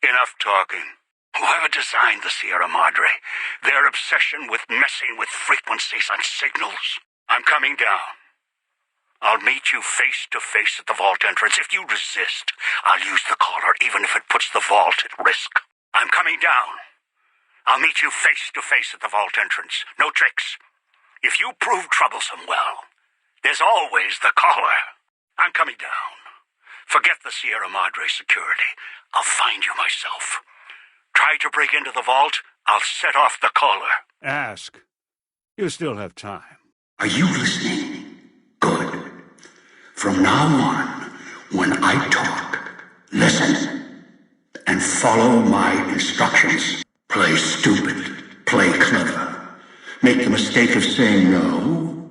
Enough talking. Whoever designed the Sierra Madre, their obsession with messing with frequencies and signals. I'm coming down. I'll meet you face to face at the vault entrance. If you resist, I'll use the collar, even if it puts the vault at risk. I'm coming down. I'll meet you face to face at the vault entrance. No tricks. If you prove troublesome, well, there's always the collar. I'm coming down. Forget the Sierra Madre security. I'll find you myself. Try to break into the vault, I'll set off the collar. Ask. You still have time. Are you listening? Good. From now on, when I talk, listen and follow my instructions. Play stupid. Play clever. Make the mistake of saying no.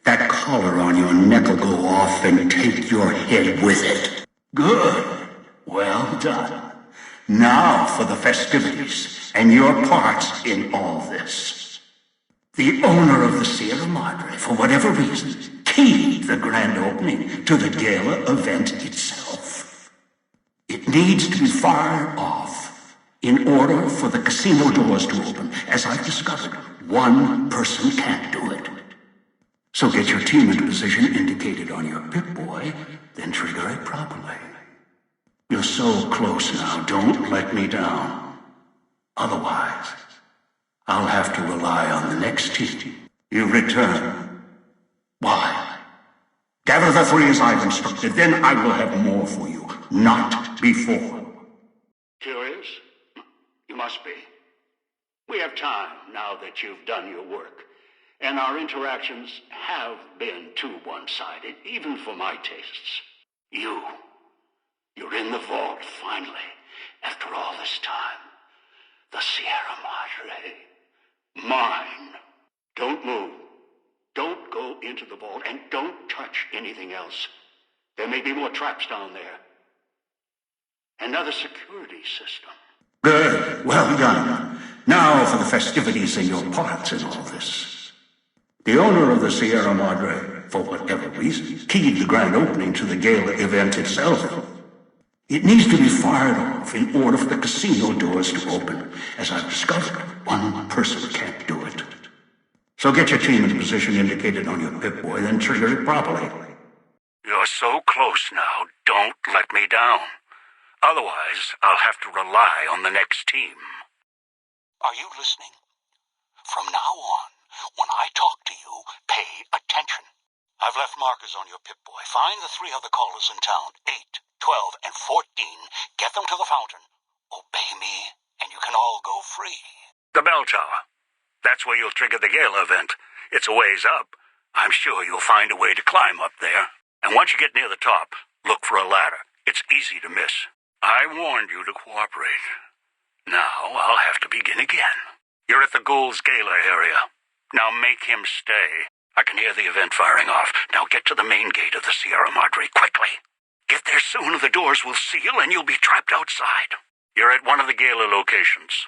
That collar on your neck will go off and take your head with it. Good. Well done. Now for the festivities and your parts in all this. The owner of the Sierra Madre, for whatever reason, keyed the grand opening to the gala event itself. It needs to be fired off in order for the casino doors to open. As I've discovered, one person can't do it. So get your team into position indicated on your Pip-Boy, then trigger it properly. You're so close now, don't let me down. Otherwise, I'll have to rely on the next team. You return. Why? Gather the three as I've instructed, then I will have more for you, not before. Curious? You must be. We have time now that you've done your work, and our interactions have been too one-sided, even for my tastes. You're in the vault, finally, after all this time. The Sierra Madre. Mine. Don't move. Don't go into the vault, and don't touch anything else. There may be more traps down there. Another security system. Good. Well done. Now for the festivities and your parts in all this. The owner of the Sierra Madre, for whatever reason, keyed the grand opening to the gala event itself. It needs to be fired off in order for the casino doors to open. As I've discovered, one person can't do it. So get your team in position indicated on your Pip-Boy, then trigger it properly. You're so close now, don't let me down. Otherwise, I'll have to rely on the next team. Are you listening? From now on, when I talk to you, pay attention. I've left markers on your Pip-Boy. Find the three other callers in town, 8, 12, and 14. Get them to the fountain. Obey me, and you can all go free. The bell tower. That's where you'll trigger the gala event. It's a ways up. I'm sure you'll find a way to climb up there. And once you get near the top, look for a ladder. It's easy to miss. I warned you to cooperate. Now I'll have to begin again. You're at the Ghoul's Gala area. Now make him stay. I can hear the event firing off. Now get to the main gate of the Sierra Madre quickly. Get there soon or the doors will seal and you'll be trapped outside. You're at one of the gala locations.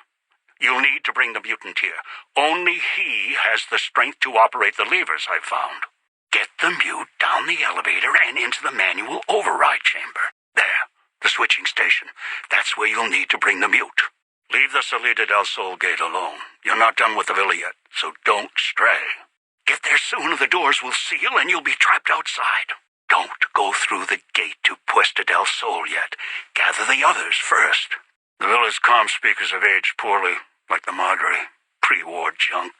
You'll need to bring the mutant here. Only he has the strength to operate the levers I've found. Get the mute down the elevator and into the manual override chamber. There, the switching station. That's where you'll need to bring the mute. Leave the Salida del Sol gate alone. You're not done with the villa yet, so don't stray. Get there soon or the doors will seal and you'll be trapped outside. Don't go through the gate to Puesta del Sol yet. Gather the others first. The villa's comm speakers have aged poorly, like the Madre. Pre-war junk.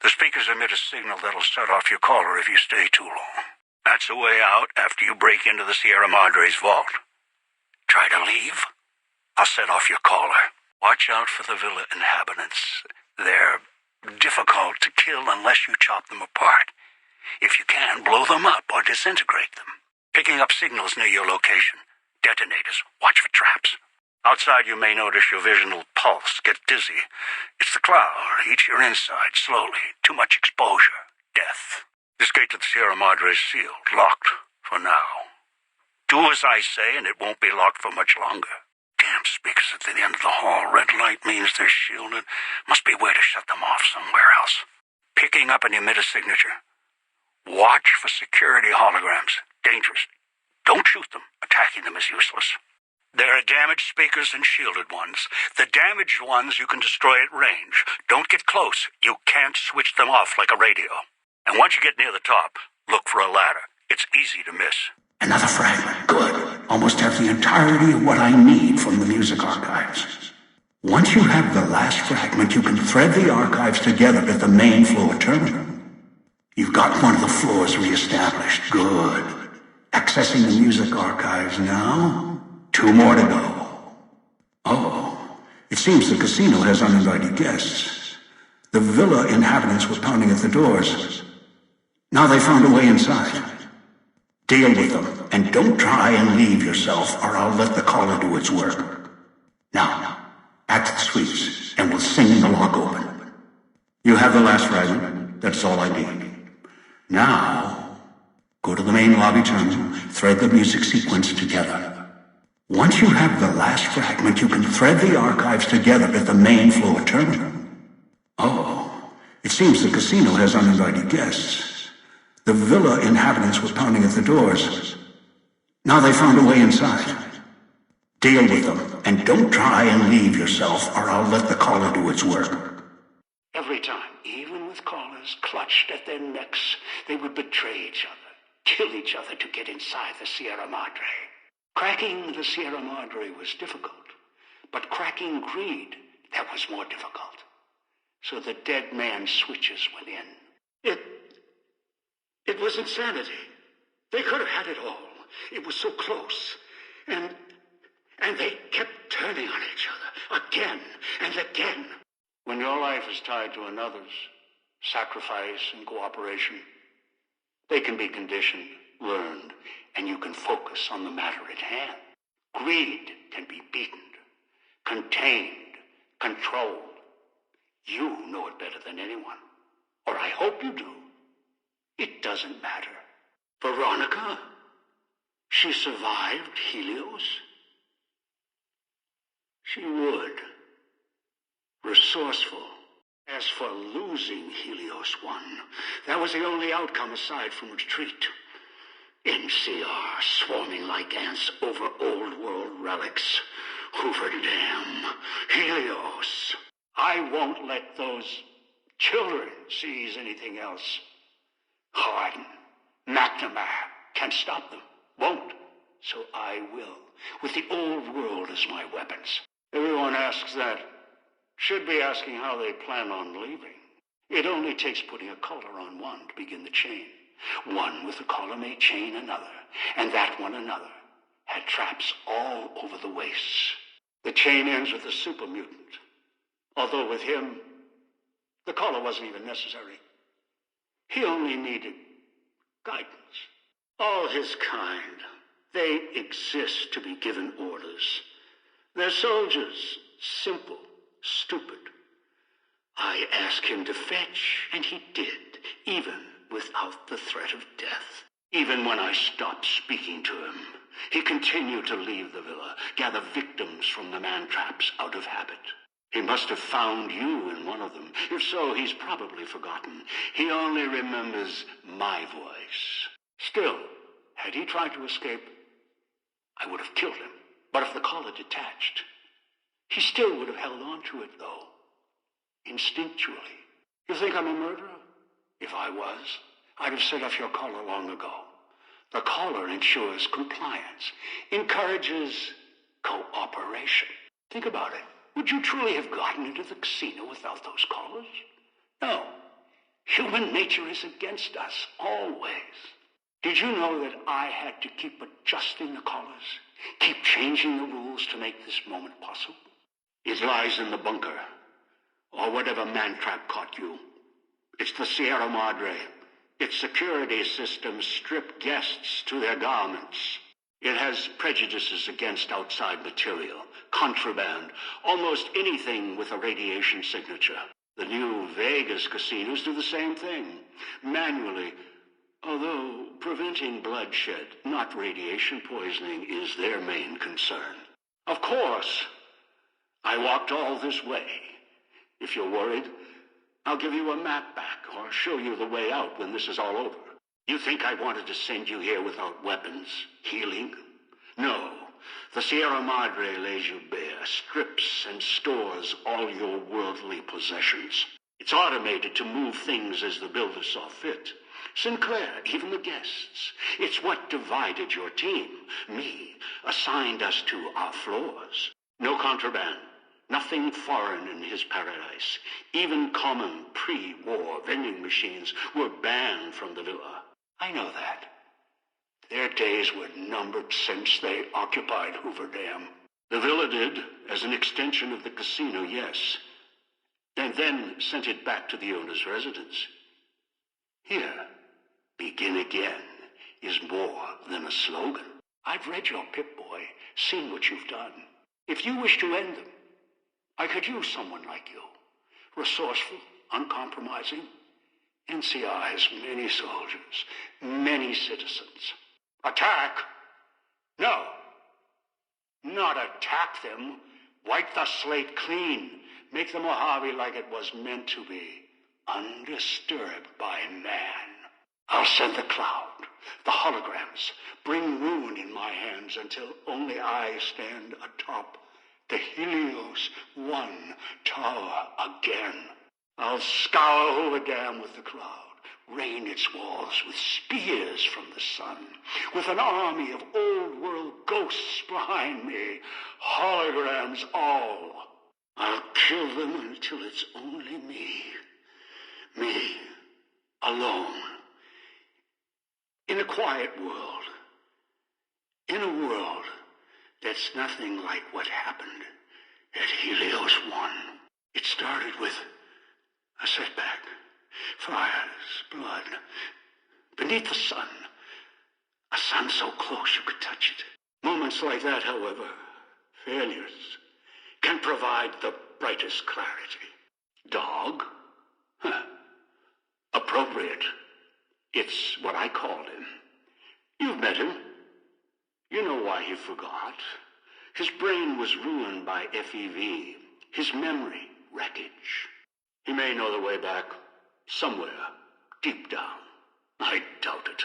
The speakers emit a signal that'll set off your caller if you stay too long. That's a way out after you break into the Sierra Madre's vault. Try to leave, I'll set off your caller. Watch out for the villa inhabitants. They're difficult to kill unless you chop them apart. If you can, blow them up or disintegrate them. Picking up signals near your location. Detonators. Watch for traps. Outside you may notice your vision will pulse, get dizzy. It's the cloud. Eat your inside slowly. Too much exposure. Death. This gate to the Sierra Madre is sealed. Locked. For now. Do as I say and it won't be locked for much longer. Damn speakers at the end of the hall. Red light means they're shielded. Must be a way to shut them off somewhere else. Picking up an emitter signature. Watch for security holograms. Dangerous. Don't shoot them. Attacking them is useless. There are damaged speakers and shielded ones. The damaged ones you can destroy at range. Don't get close. You can't switch them off like a radio. And once you get near the top, look for a ladder. It's easy to miss. Another fragment. Good. Almost have the entirety of what I need from the music archives. Once you have the last fragment, you can thread the archives together at the main floor terminal. You've got one of the floors reestablished. Good. Accessing the music archives now. 2 more to go. Oh, it seems the casino has uninvited guests. The villa inhabitants were pounding at the doors. Now they found a way inside. Deal with them, and don't try and leave yourself, or I'll let the caller do its work. Now, act the suites, and we'll sing the lock open. You have the last fragment. That's all I need. Now, go to the main lobby terminal, thread the music sequence together. Once you have the last fragment, you can thread the archives together at the main floor terminal. Oh, it seems the casino has uninvited guests. The villa inhabitants were pounding at the doors. Now they found a way inside. Deal with them, and don't try and leave yourself, or I'll let the caller do its work. Every time, even with callers clutched at their necks, they would betray each other, kill each other to get inside the Sierra Madre. Cracking the Sierra Madre was difficult, but cracking greed, that was more difficult. So the dead man switches went in. It was insanity. They could have had it all. It was so close. And they kept turning on each other again and again. When your life is tied to another's, sacrifice and cooperation, they can be conditioned, learned, and you can focus on the matter at hand. Greed can be beaten, contained, controlled. You know it better than anyone, or I hope you do. It doesn't matter. Veronica, she survived Helios. She would. Resourceful. As for losing Helios 1, that was the only outcome aside from retreat. NCR swarming like ants over old world relics. Hoover Dam. Helios. I won't let those children seize anything else. Harden, McNamara can't stop them. Won't. So I will. With the old world as my weapons. Everyone asks that. Should be asking how they plan on leaving. It only takes putting a collar on one to begin the chain. One with the collar may chain another, and that one another. Had traps all over the waists. The chain ends with the super mutant. Although with him, the collar wasn't even necessary. He only needed guidance. All his kind, they exist to be given orders. They're soldiers, simple, stupid. I asked him to fetch, and he did, even without the threat of death. Even when I stopped speaking to him, he continued to leave the villa, gather victims from the man-traps out of habit. He must have found you in one of them. If so, he's probably forgotten. He only remembers my voice. Still, had he tried to escape, I would have killed him. But if the collar detached, he still would have held on to it, though. Instinctually. You think I'm a murderer? If I was, I'd have set off your collar long ago. The collar ensures compliance, encourages cooperation. Think about it. Would you truly have gotten into the casino without those collars? No. Human nature is against us, always. Did you know that I had to keep adjusting the collars, keep changing the rules to make this moment possible? It lies in the bunker, or whatever man-trap caught you. It's the Sierra Madre. Its security systems strip guests to their garments. It has prejudices against outside material, contraband, almost anything with a radiation signature. The new Vegas casinos do the same thing, manually, although preventing bloodshed, not radiation poisoning, is their main concern. Of course, I walked all this way. If you're worried, I'll give you a map back or show you the way out when this is all over. You think I wanted to send you here without weapons, healing? No. The Sierra Madre lays you bare, strips and stores all your worldly possessions. It's automated to move things as the builder saw fit. Sinclair, even the guests. It's what divided your team, me, assigned us to our floors. No contraband, nothing foreign in his paradise. Even common pre-war vending machines were banned from the villa. I know that. Their days were numbered since they occupied Hoover Dam. The villa did, as an extension of the casino, yes, and then sent it back to the owner's residence. Here, begin again is more than a slogan. I've read your Pip-Boy, seen what you've done. If you wish to end them, I could use someone like you. Resourceful, uncompromising. NCR has many soldiers, many citizens. Attack? No. Not attack them. Wipe the slate clean. Make the Mojave like it was meant to be. Undisturbed by man. I'll send the cloud, the holograms, bring ruin in my hands until only I stand atop the Helios 1 tower again. I'll scour Hoover Dam with the cloud, rain its walls with spears from the sun, with an army of old-world ghosts behind me, holograms all. I'll kill them until it's only me. Me, alone. In a quiet world. In a world that's nothing like what happened at Helios 1. It started with a setback. Fires, blood. Beneath the sun. A sun so close you could touch it. Moments like that, however, failures, can provide the brightest clarity. Dog? Huh. Appropriate. It's what I called him. You've met him. You know why he forgot. His brain was ruined by FEV. His memory, wreckage. He may know the way back, somewhere, deep down. I doubt it.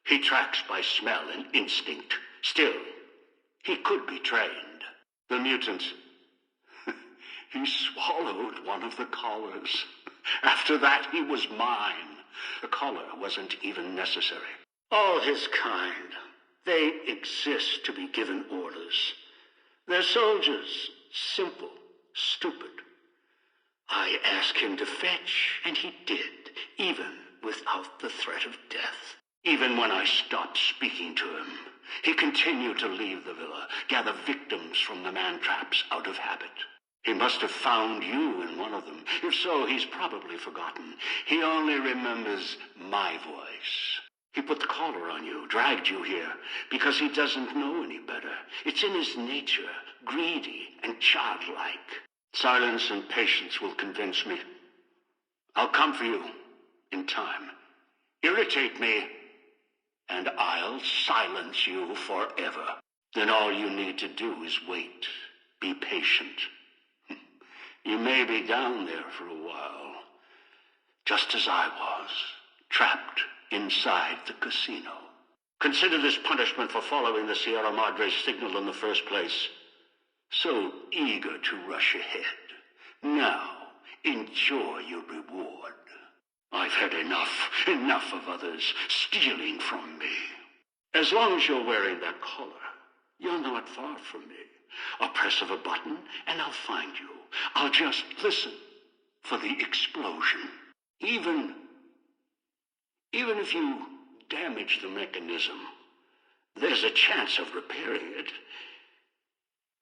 He tracks by smell and instinct. Still, he could be trained. The mutant. He swallowed one of the collars. After that, he was mine. The collar wasn't even necessary. All his kind. They exist to be given orders. They're soldiers. Simple. Stupid. I asked him to fetch, and he did, even without the threat of death. Even when I stopped speaking to him, he continued to leave the villa, gather victims from the man-traps out of habit. He must have found you in one of them. If so, he's probably forgotten. He only remembers my voice. He put the collar on you, dragged you here, because he doesn't know any better. It's in his nature, greedy and childlike. Silence and patience will convince me. I'll come for you in time. Irritate me, and I'll silence you forever. Then all you need to do is wait. Be patient. You may be down there for a while, just as I was, trapped inside the casino. Consider this punishment for following the Sierra Madre signal in the first place. So eager to rush ahead. Now, enjoy your reward. I've had enough of others stealing from me. As long as you're wearing that collar, you're not far from me. A press of a button, and I'll find you. I'll just listen for the explosion. Even if you damage the mechanism, there's a chance of repairing it.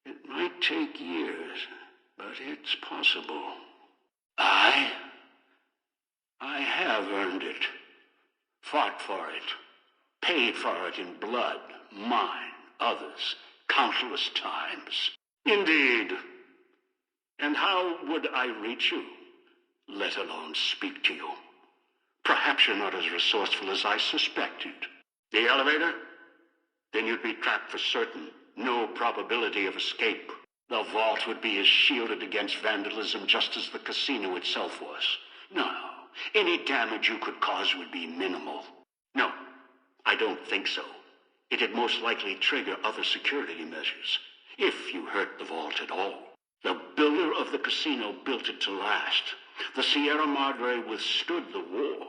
It might take years, but it's possible. I have earned it, fought for it, paid for it in blood, mine, others, countless times. Indeed. And how would I reach you, let alone speak to you? Perhaps you're not as resourceful as I suspected. The elevator? Then you'd be trapped for certain. No probability of escape. The vault would be as shielded against vandalism just as the casino itself was. No, any damage you could cause would be minimal. No, I don't think so. It'd most likely trigger other security measures, if you hurt the vault at all. The builder of the casino built it to last. The Sierra Madre withstood the war.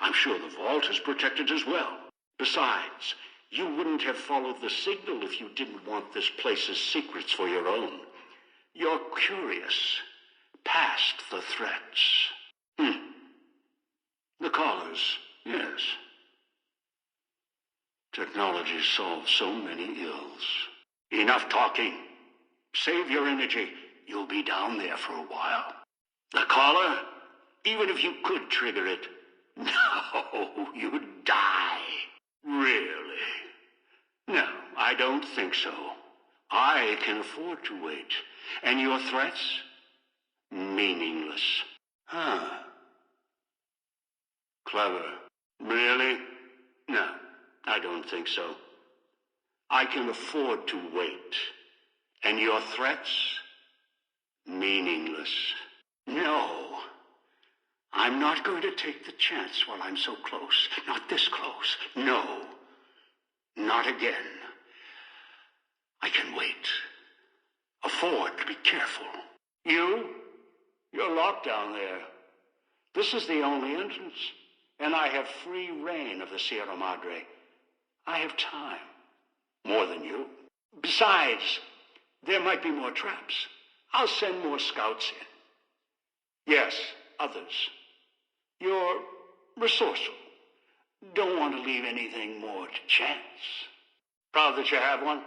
I'm sure the vault is protected as well. Besides, you wouldn't have followed the signal if you didn't want this place's secrets for your own. You're curious, past the threats. The collars, yes. Technology solves so many ills. Enough talking. Save your energy. You'll be down there for a while. The collar? Even if you could trigger it, no, you'd die. Really? No, I don't think so. I can afford to wait. And your threats? Meaningless. Clever. Really? No, I don't think so. I can afford to wait. And your threats? Meaningless. No. I'm not going to take the chance while I'm so close. Not this close. No. Not again. I can wait. Afford to be careful. You're locked down there. This is the only entrance. And I have free reign of the Sierra Madre. I have time. More than you. Besides, there might be more traps. I'll send more scouts in. Yes, others. You're resourceful. Don't want to leave anything more to chance. Proud that you have one?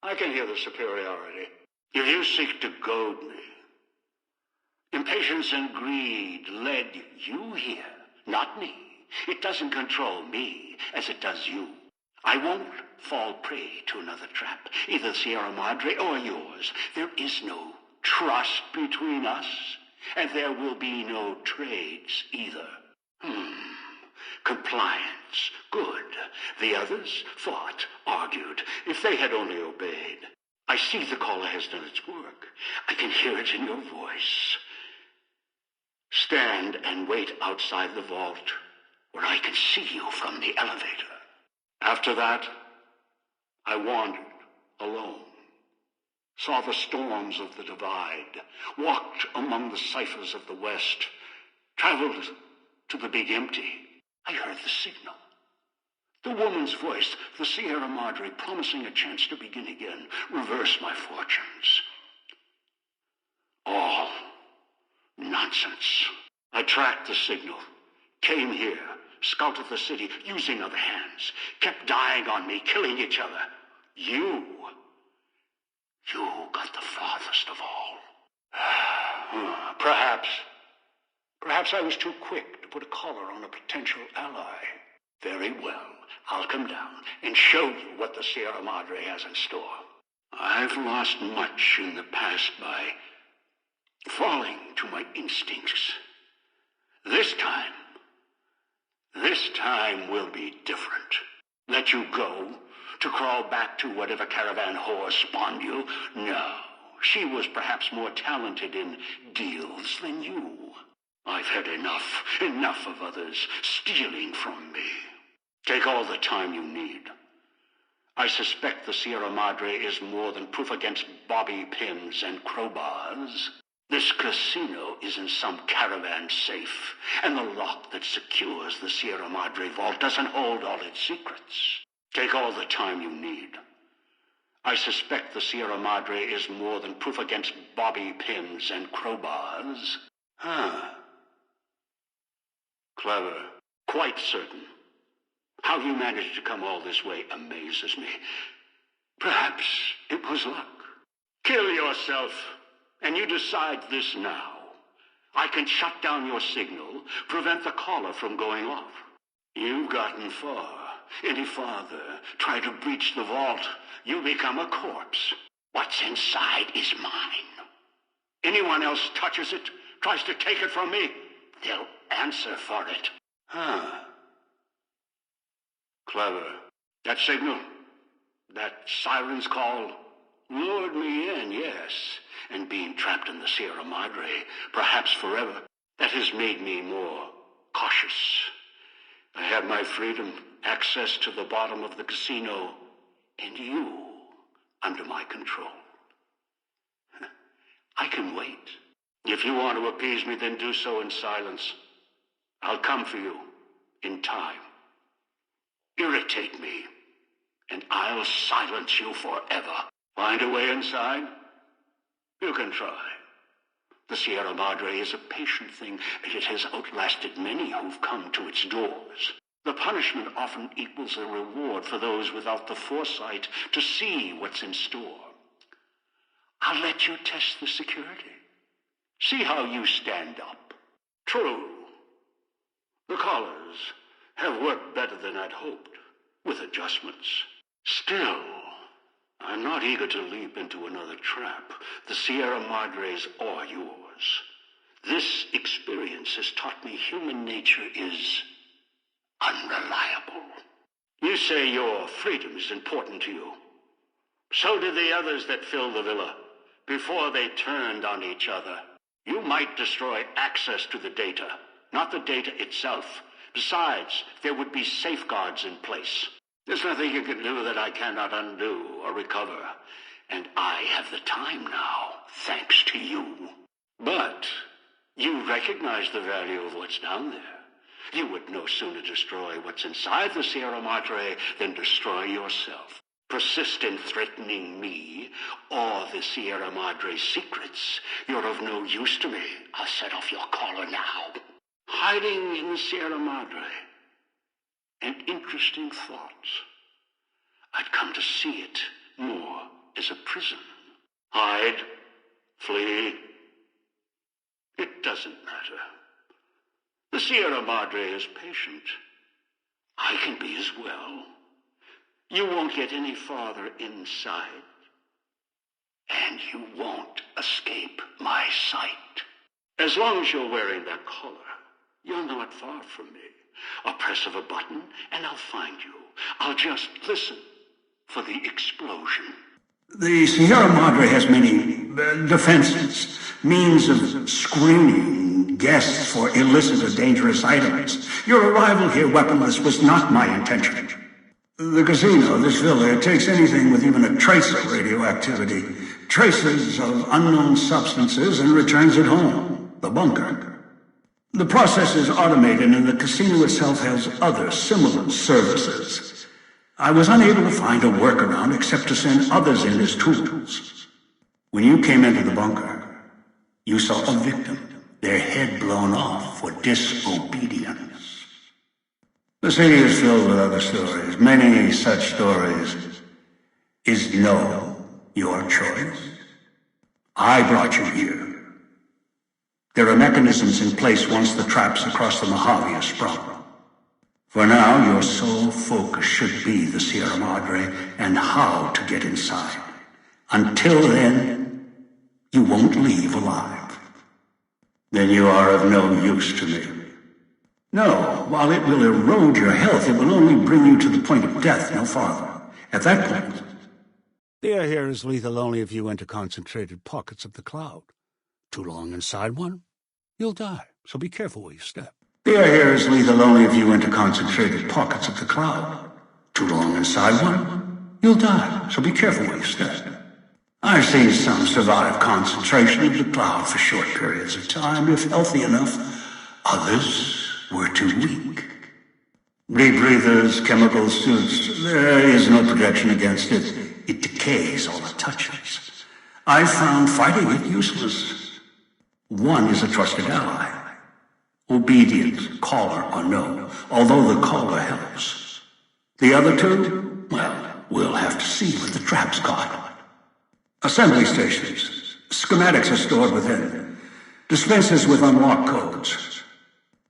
I can hear the superiority. If you seek to goad me, impatience and greed led you here, not me. It doesn't control me as it does you. I won't fall prey to another trap, either Sierra Madre or yours. There is no trust between us, and there will be no trades either. Compliance. Good. The others fought, argued. If they had only obeyed. I see the caller has done its work. I can hear it in your voice. Stand and wait outside the vault, where I can see you from the elevator. After that, I wandered alone, saw the storms of the divide, walked among the ciphers of the West, traveled to the Big Empty. I heard the signal. The woman's voice, the Sierra Madre, promising a chance to begin again, reverse my fortunes. All nonsense. I tracked the signal, came here, scouted the city using other hands, kept dying on me, killing each other. You got the farthest of all. Perhaps I was too quick to put a collar on a potential ally. Very well, I'll come down and show you what the Sierra Madre has in store. I've lost much in the past by falling to my instincts. This time will be different. Let you go to crawl back to whatever caravan whore spawned you? No, she was perhaps more talented in deals than you. I've had enough of others stealing from me. Take all the time you need. I suspect the Sierra Madre is more than proof against bobby pins and crowbars. This casino is in some caravan safe, and the lock that secures the Sierra Madre vault doesn't hold all its secrets. Take all the time you need. I suspect the Sierra Madre is more than proof against bobby pins and crowbars. Clever. Quite certain. How you managed to come all this way amazes me. Perhaps it was luck. Kill yourself, and you decide this now. I can shut down your signal, prevent the caller from going off. You've gotten far. Any farther, try to breach the vault, you'll become a corpse. What's inside is mine. Anyone else touches it, tries to take it from me, they'll answer for it. Clever. That signal, that siren's call, lured me in, yes. And being trapped in the Sierra Madre, perhaps forever, that has made me more cautious. I have my freedom, access to the bottom of the casino, and you under my control. I can wait. If you want to appease me, then do so in silence. I'll come for you in time. Irritate me, and I'll silence you forever. Find a way inside? You can try. The Sierra Madre is a patient thing, and it has outlasted many who've come to its doors. The punishment often equals a reward for those without the foresight to see what's in store. I'll let you test the security. See how you stand up. True. The collars have worked better than I'd hoped, with adjustments. Still, I'm not eager to leap into another trap, the Sierra Madres or yours. This experience has taught me human nature is unreliable. You say your freedom is important to you. So did the others that filled the villa, before they turned on each other. You might destroy access to the data, not the data itself. Besides, there would be safeguards in place. There's nothing you can do that I cannot undo or recover. And I have the time now, thanks to you. But you recognize the value of what's down there. You would no sooner destroy what's inside the Sierra Madre than destroy yourself. Persist in threatening me or the Sierra Madre's secrets. You're of no use to me. I'll set off your collar now. Hiding in the Sierra Madre. An interesting thought. I'd come to see it more as a prison. Hide, flee. It doesn't matter. The Sierra Madre is patient. I can be as well. You won't get any farther inside, and you won't escape my sight. As long as you're wearing that collar, you're not far from me. A press of a button, and I'll find you. I'll just listen for the explosion. The Sierra Madre has many defenses, means of screening guests for illicit or dangerous items. Your arrival here weaponless was not my intention. The casino, this villa, it takes anything with even a trace of radioactivity, traces of unknown substances, and returns it home, the bunker. The process is automated, and the casino itself has other similar services. I was unable to find a workaround except to send others in as tools. When you came into the bunker, you saw a victim, their head blown off for disobedience. The city is filled with other stories, many such stories. Is no your choice? I brought you here. There are mechanisms in place once the traps across the Mojave are sprung. For now, your sole focus should be the Sierra Madre and how to get inside. Until then, you won't leave alive. Then you are of no use to me. No, while it will erode your health, it will only bring you to the point of death, no farther. At that point... The air here is lethal only if you enter concentrated pockets of the cloud. Too long inside one, you'll die, so be careful where you step. The air here is lethal only if you enter concentrated pockets of the cloud. Too long inside one, you'll die, so be careful where you step. I've seen some survive concentration of the cloud for short periods of time, if healthy enough. Others were too weak. Rebreathers, chemical suits, there is no protection against it. It decays all it touches. I found fighting it useless. One is a trusted ally. Obedient, collar or no, although the collar helps. The other two, well, we'll have to see what the trap's got. Assembly stations. Schematics are stored within. Dispensers with unlock codes.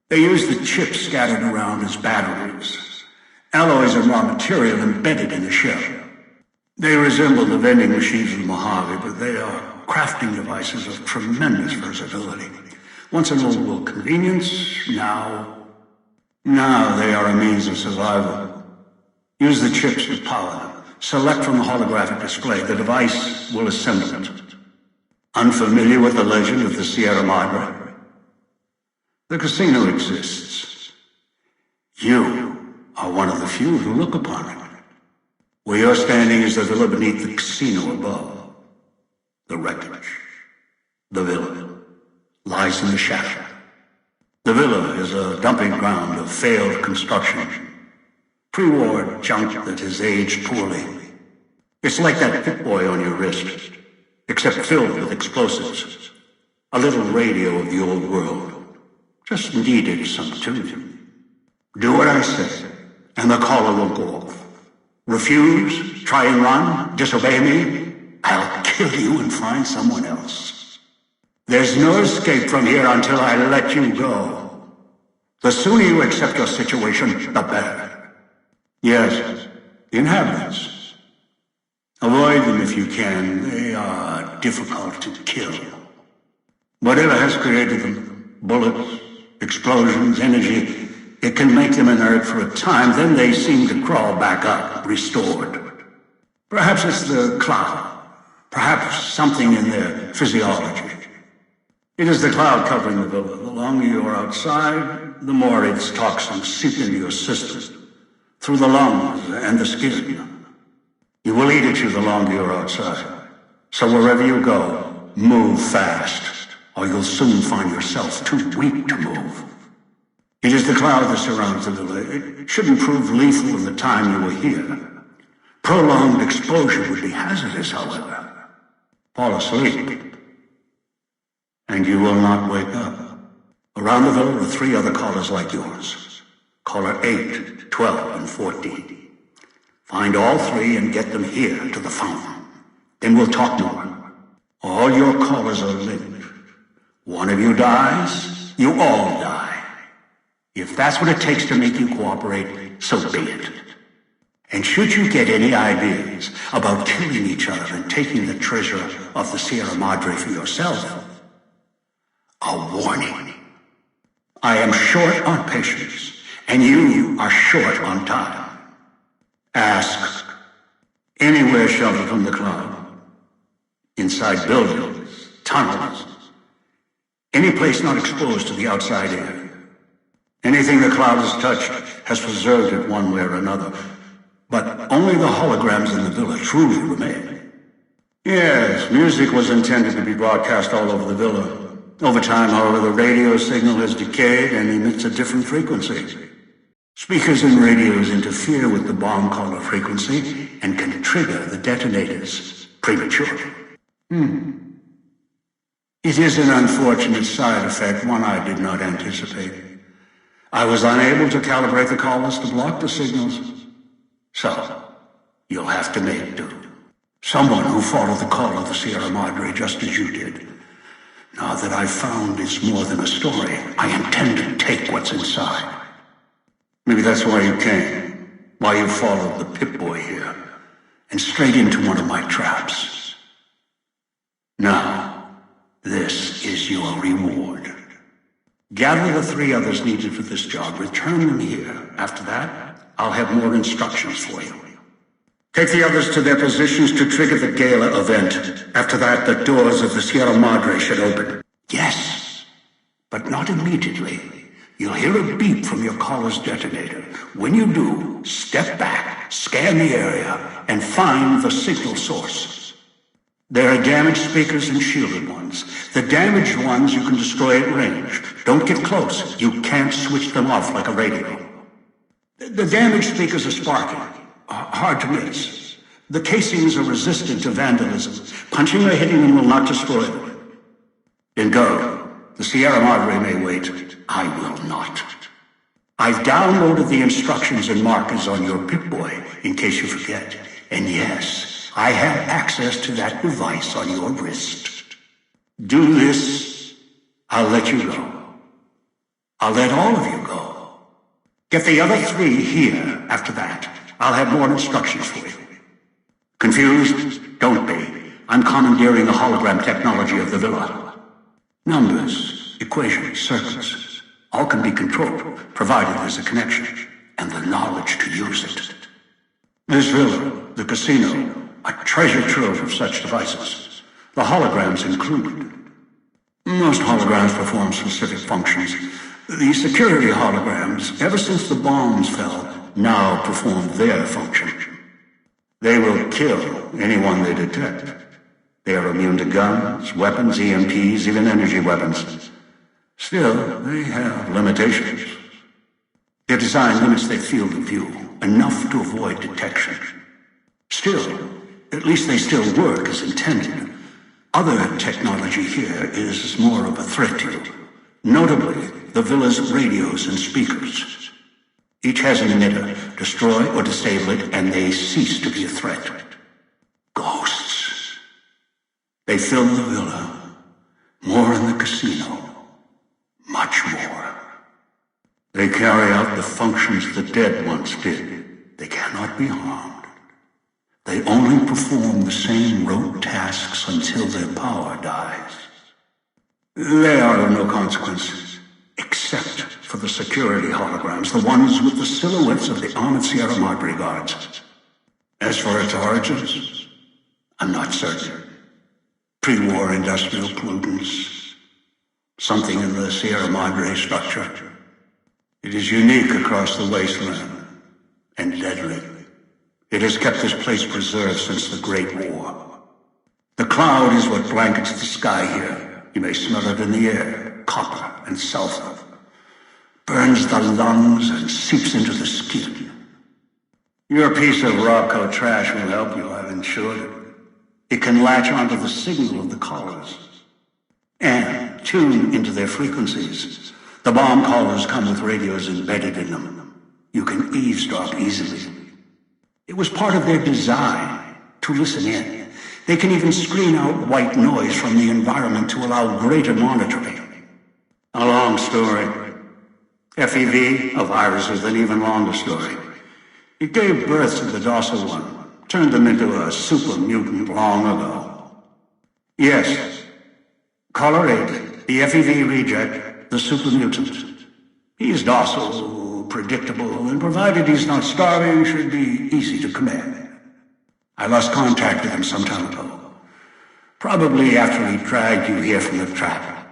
They use the chips scattered around as batteries. Alloys are raw material embedded in the shell. They resemble the vending machines of the Mojave, but they are crafting devices of tremendous versatility. Once an old-world convenience, now they are a means of survival. Use the chips to power them. Select from the holographic display. The device will assemble it. Unfamiliar with the legend of the Sierra Madre? The casino exists. You are one of the few who look upon it. Where you're standing is the villa beneath the casino above. The wreckage. The villa lies in the shadow. The villa is a dumping ground of failed construction. Pre-war junk that has aged poorly. It's like that Pip-Boy on your wrist, except filled with explosives. A little radio of the old world. Just needed some tuning. Do what I say, and the caller will go off. Refuse, try and run, disobey me, I'll kill you and find someone else. There's no escape from here until I let you go. The sooner you accept your situation, the better. Yes, the inhabitants. Avoid them if you can. They are difficult to kill. Whatever has created them, bullets, explosions, energy, it can make them inert for a time, then they seem to crawl back up, restored. Perhaps it's the cloud. Perhaps something in their physiology. It is the cloud covering the villa. The longer you are outside, the more its toxins seep into your system, through the lungs and the skin. You will eat at you the longer you're outside. So wherever you go, move fast, or you'll soon find yourself too weak to move. It is the cloud that surrounds the villa. It shouldn't prove lethal in the time you were here. Prolonged exposure would be hazardous, however. Fall asleep, and you will not wake up. Around the villa are 3 other callers like yours. Caller 8, 12, and 14. Find all 3 and get them here to the fountain. Then we'll talk more. All your callers are linked. One of you dies, you all die. If that's what it takes to make you cooperate, so be it. And should you get any ideas about killing each other and taking the treasure of the Sierra Madre for yourself, a warning. I am short on patience, and you are short on time. Ask. Anywhere sheltered from the cloud. Inside buildings, tunnels. Any place not exposed to the outside air. Anything the cloud has touched has preserved it one way or another. But only the holograms in the villa truly remain. Yes, music was intended to be broadcast all over the villa. Over time, however, the radio signal has decayed and emits a different frequency. Speakers and radios interfere with the bomb caller frequency and can trigger the detonators prematurely. It is an unfortunate side effect, one I did not anticipate. I was unable to calibrate the callers to block the signals. So, you'll have to make do. Someone who followed the call of the Sierra Madre just as you did. Now that I've found it's more than a story, I intend to take what's inside. Maybe that's why you came, why you followed the Pip-Boy here, and straight into one of my traps. Now, this is your reward. Gather the 3 others needed for this job, return them here. After that, I'll have more instructions for you. Take the others to their positions to trigger the gala event. After that, the doors of the Sierra Madre should open. Yes, but not immediately. You'll hear a beep from your caller's detonator. When you do, step back, scan the area, and find the signal source. There are damaged speakers and shielded ones. The damaged ones you can destroy at range. Don't get close. You can't switch them off like a radio. The damaged speakers are sparking. Hard to miss. The casings are resistant to vandalism. Punching or hitting them will not destroy them. Then go. The Sierra Madre may wait. I will not. I've downloaded the instructions and markers on your Pip-Boy, in case you forget. And yes, I have access to that device on your wrist. Do this, I'll let you go. I'll let all of you go. Get the other 3 here after that. I'll have more instructions for you. Confused? Don't be. I'm commandeering the hologram technology of the villa. Numbers, equations, circuits, all can be controlled, provided there's a connection, and the knowledge to use it. This villa, the casino, a treasure trove of such devices. The holograms included. Most holograms perform specific functions. The security holograms, ever since the bombs fell, now perform their function. They will kill anyone they detect. They are immune to guns, weapons, EMPs, even energy weapons. Still, they have limitations. Their design limits their field of view, enough to avoid detection. Still, at least they still work as intended. Other technology here is more of a threat to you. Notably, the villa's radios and speakers. Each has an emitter. Destroy or disable it, and they cease to be a threat. Ghosts. They fill the villa. More in the casino. Much more. They carry out the functions the dead once did. They cannot be harmed. They only perform the same rote tasks until their power dies. They are of no consequence, except for the security holograms, the ones with the silhouettes of the armored Sierra Madre guards. As for its origins, I'm not certain. Pre-war industrial pollutants, something in the Sierra Madre structure. It is unique across the wasteland, and deadly. It has kept this place preserved since the Great War. The cloud is what blankets the sky here. You may smell it in the air, copper and sulfur. Burns the lungs and seeps into the skin. Your piece of Rocco trash will help you, I've insured it. It can latch onto the signal of the callers and tune into their frequencies. The bomb callers come with radios embedded in them. You can eavesdrop easily. It was part of their design to listen in. They can even screen out white noise from the environment to allow greater monitoring. A long story. FEV, a virus with an even longer story. It gave birth to the docile one, turned them into a super mutant long ago. Yes, Caller 8, the FEV reject, the super mutant. He's docile, predictable, and provided he's not starving, should be easy to command. I lost contact with him some time ago. Probably after he dragged you here from the trap.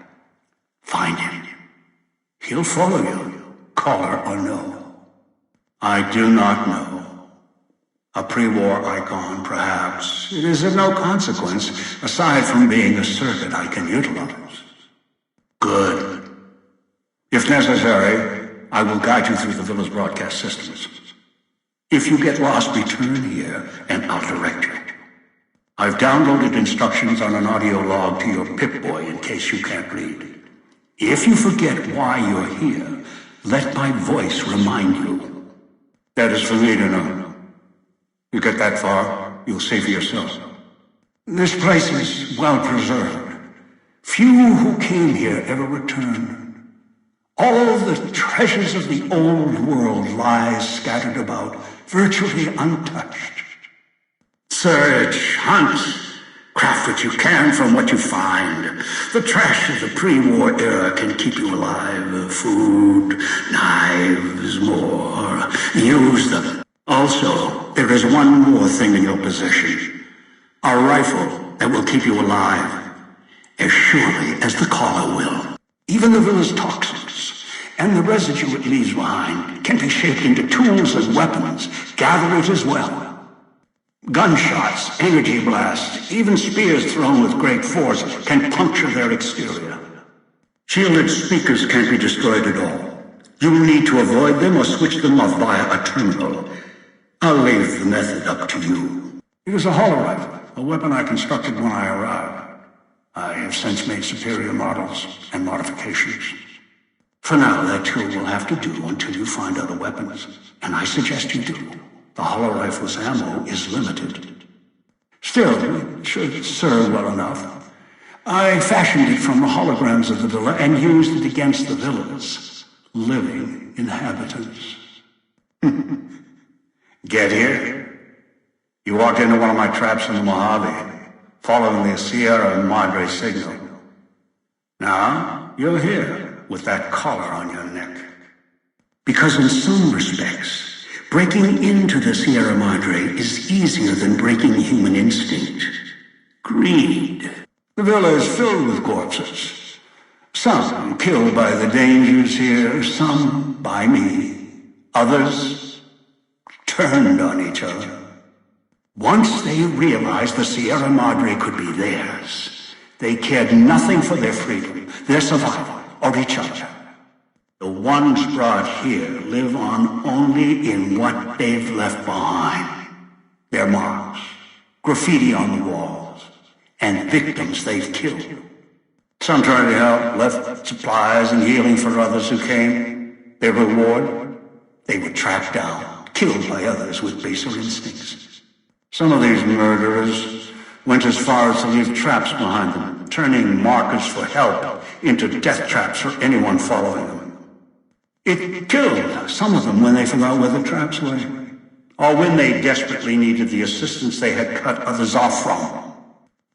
Find him. He'll follow you, caller or no. I do not know. A pre-war icon, perhaps. It is of no consequence, aside from being a circuit I can utilize. Good. If necessary, I will guide you through the villa's broadcast systems. If you get lost, return here, and I'll direct you. I've downloaded instructions on an audio log to your Pip-Boy in case you can't read. If you forget why you're here, let my voice remind you. That is for me to know. You get that far, you'll see for yourself. This place is well preserved. Few who came here ever returned. All the treasures of the old world lie scattered about, virtually untouched. Search, hunt, craft what you can from what you find. The trash of the pre-war era can keep you alive. Food, knives, more. Use them. Also, there is one more thing in your possession. A rifle that will keep you alive, as surely as the caller will. Even the villa's toxins and the residue it leaves behind can be shaped into tools and weapons. Gather it as well. Gunshots, energy blasts, even spears thrown with great force can puncture their exterior. Shielded speakers can't be destroyed at all. You will need to avoid them or switch them off via a terminal. I'll leave the method up to you. It is a hollow rifle, a weapon I constructed when I arrived. I have since made superior models and modifications. For now, that too will have to do until you find other weapons, and I suggest you do. The hollow rifle's ammo is limited. Still, it should serve well enough. I fashioned it from the holograms of the villa and used it against the villa's living inhabitants. Get here. You walked into one of my traps in the Mojave, following the Sierra Madre signal. Now, you're here with that collar on your neck. Because in some respects, breaking into the Sierra Madre is easier than breaking human instinct. Greed. The villa is filled with corpses. Some killed by the dangers here, some by me. Others turned on each other. Once they realized the Sierra Madre could be theirs, they cared nothing for their freedom, their survival, or each other. The ones brought here live on only in what they've left behind. Their marks, graffiti on the walls, and victims they've killed. Some tried to help, left supplies and healing for others who came. Their reward? They were tracked down, killed by others with baser instincts. Some of these murderers went as far as to leave traps behind them, turning markers for help into death traps for anyone following them. It killed some of them when they forgot where the traps were, or when they desperately needed the assistance they had cut others off from.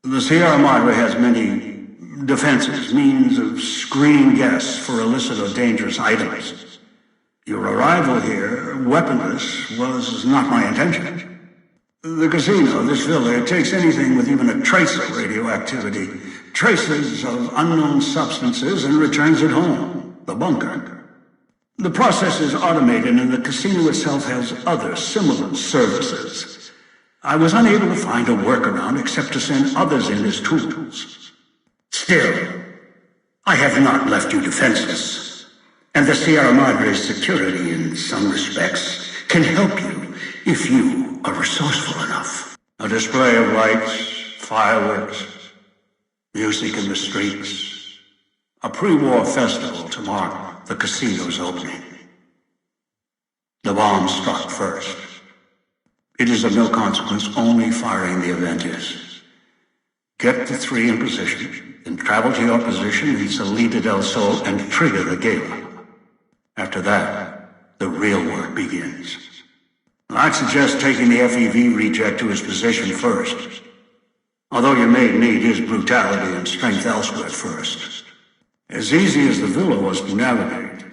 The Sierra Madre has many defenses, means of screening guests for illicit or dangerous items. Your arrival here, weaponless, was not my intention. The casino, this villa, it takes anything with even a trace of radioactivity, traces of unknown substances, and returns it home, the bunker. The process is automated, and the casino itself has other similar services. I was unable to find a workaround except to send others in as tools. Still, I have not left you defenseless, and the Sierra Madre's security, in some respects, can help you if you are resourceful enough. A display of lights, fireworks, music in the streets, a pre-war festival to mark the casino's opening. The bomb struck first. It is of no consequence, only firing the event is. Get the three in position, then travel to your position in Salida del Sol and trigger the gala. After that, the real work begins. I'd suggest taking the FEV reject to his position first, although you may need his brutality and strength elsewhere first. As easy as the villa was to navigate,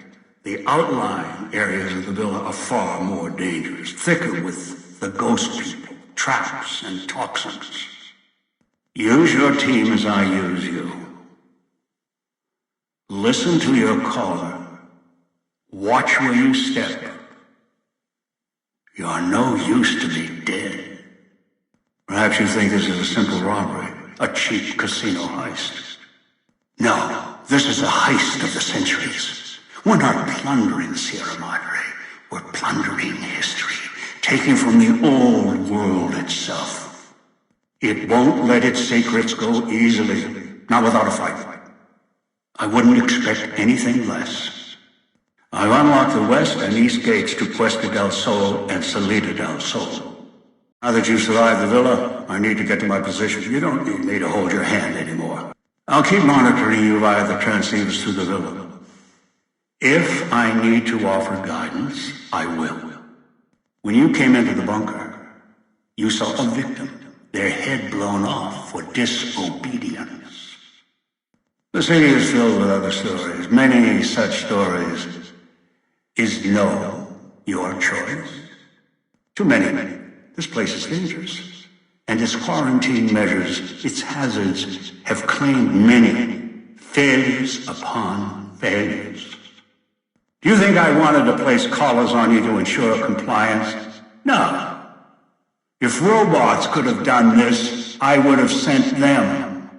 the outlying areas of the villa are far more dangerous, thicker with the ghost people, traps, and toxins. Use your team as I use you. Listen to your caller. Watch where you step. You're no use to be dead. Perhaps you think this is a simple robbery, a cheap casino heist. No, this is a heist of the centuries. We're not plundering Sierra Madre. We're plundering history, taking from the old world itself. It won't let its secrets go easily, not without a fight. I wouldn't expect anything less. I've unlocked the west and east gates to Puesta del Sol and Salida del Sol. Now that you survived the villa, I need to get to my position. You don't need me to hold your hand anymore. I'll keep monitoring you via the transceivers through the villa. If I need to offer guidance, I will. When you came into the bunker, you saw a victim, their head blown off for disobedience. The city is filled with other stories, many such stories. Is no your choice? Too many. This place is dangerous, and its quarantine measures, its hazards, have claimed many failures upon failures. Do you think I wanted to place collars on you to ensure compliance? No. If robots could have done this, I would have sent them.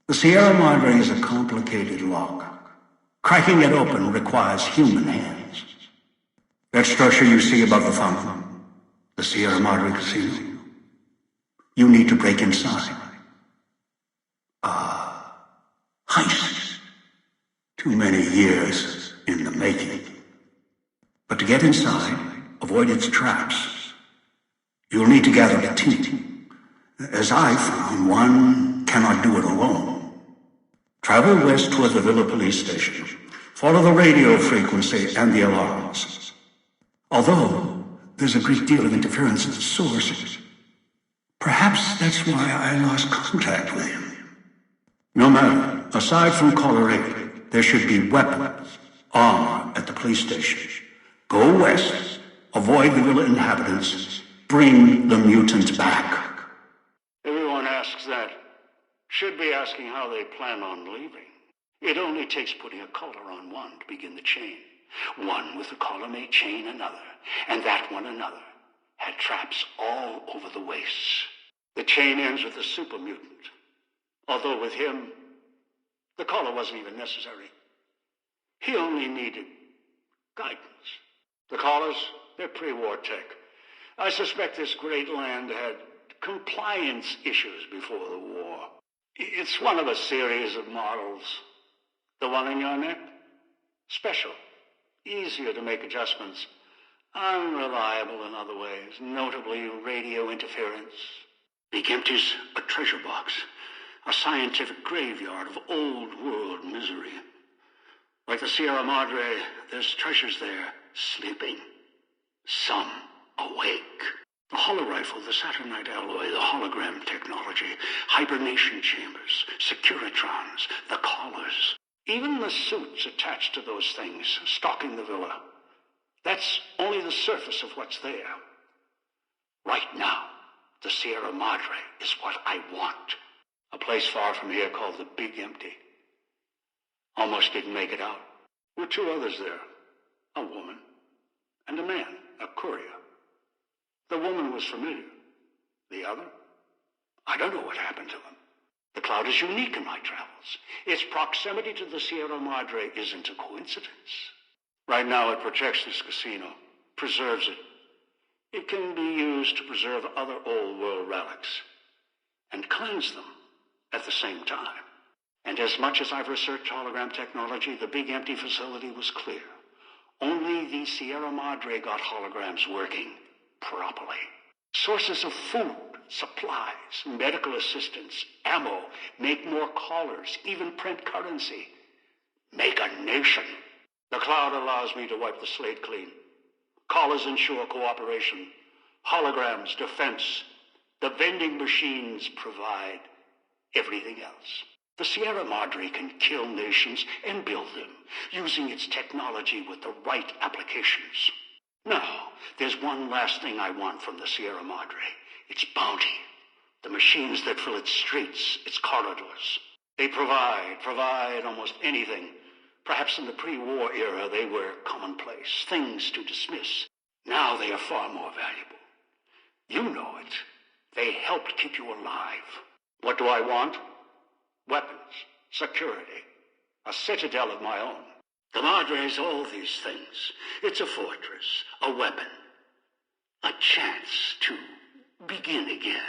The Sierra Madre is a complicated lock. Cracking it open requires human hands. That structure you see above the fountain, the Sierra Madre Casino, you need to break inside. Heist. Too many years in the making. But to get inside, avoid its traps, you'll need to gather a team. As I found, one cannot do it alone. Travel west toward the Villa police station. Follow the radio frequency and the alarms. Although there's a great deal of interference at the source, perhaps that's why I lost contact with him. No matter, aside from caller 8, there should be weapons, armor at the police station. Go west, avoid the villa inhabitants, bring the mutants back. Everyone asks that. Should be asking how they plan on leaving. It only takes putting a collar on one to begin the chain. One with the collar may chain another, and that one another. Had traps all over the waists. The chain ends with the super mutant. Although with him, the collar wasn't even necessary. He only needed guidance. The collars, they're pre-war tech. I suspect this great land had compliance issues before the war. It's one of a series of models. The one in your neck? Special. Easier to make adjustments. Unreliable in other ways, notably radio interference. Big Empty's a treasure box, a scientific graveyard of old-world misery. Like the Sierra Madre, there's treasures there, sleeping. Some awake. The holorifle, the Saturnite alloy, the hologram technology, hibernation chambers, securitrons, the collars. Even the suits attached to those things, stalking the villa. That's only the surface of what's there. Right now, the Sierra Madre is what I want. A place far from here called the Big Empty. Almost didn't make it out. There were two others there. A woman and a man, a courier. The woman was familiar. The other? I don't know what happened to him. The cloud is unique in my travels. Its proximity to the Sierra Madre isn't a coincidence. Right now it protects this casino, preserves it. It can be used to preserve other old-world relics and cleanse them at the same time. And as much as I've researched hologram technology, the Big Empty facility was clear. Only the Sierra Madre got holograms working properly. Sources of food, supplies, medical assistance, ammo, make more collars, even print currency. Make a nation. The cloud allows me to wipe the slate clean. Collars ensure cooperation. Holograms, defense. The vending machines provide everything else. The Sierra Madre can kill nations and build them, using its technology with the right applications. Now, there's one last thing I want from the Sierra Madre. Its bounty. The machines that fill its streets, its corridors. They provide almost anything. Perhaps in the pre-war era they were commonplace, things to dismiss. Now they are far more valuable. You know it. They helped keep you alive. What do I want? Weapons, security, a citadel of my own. The Madre's all these things. It's a fortress, a weapon, a chance to begin again.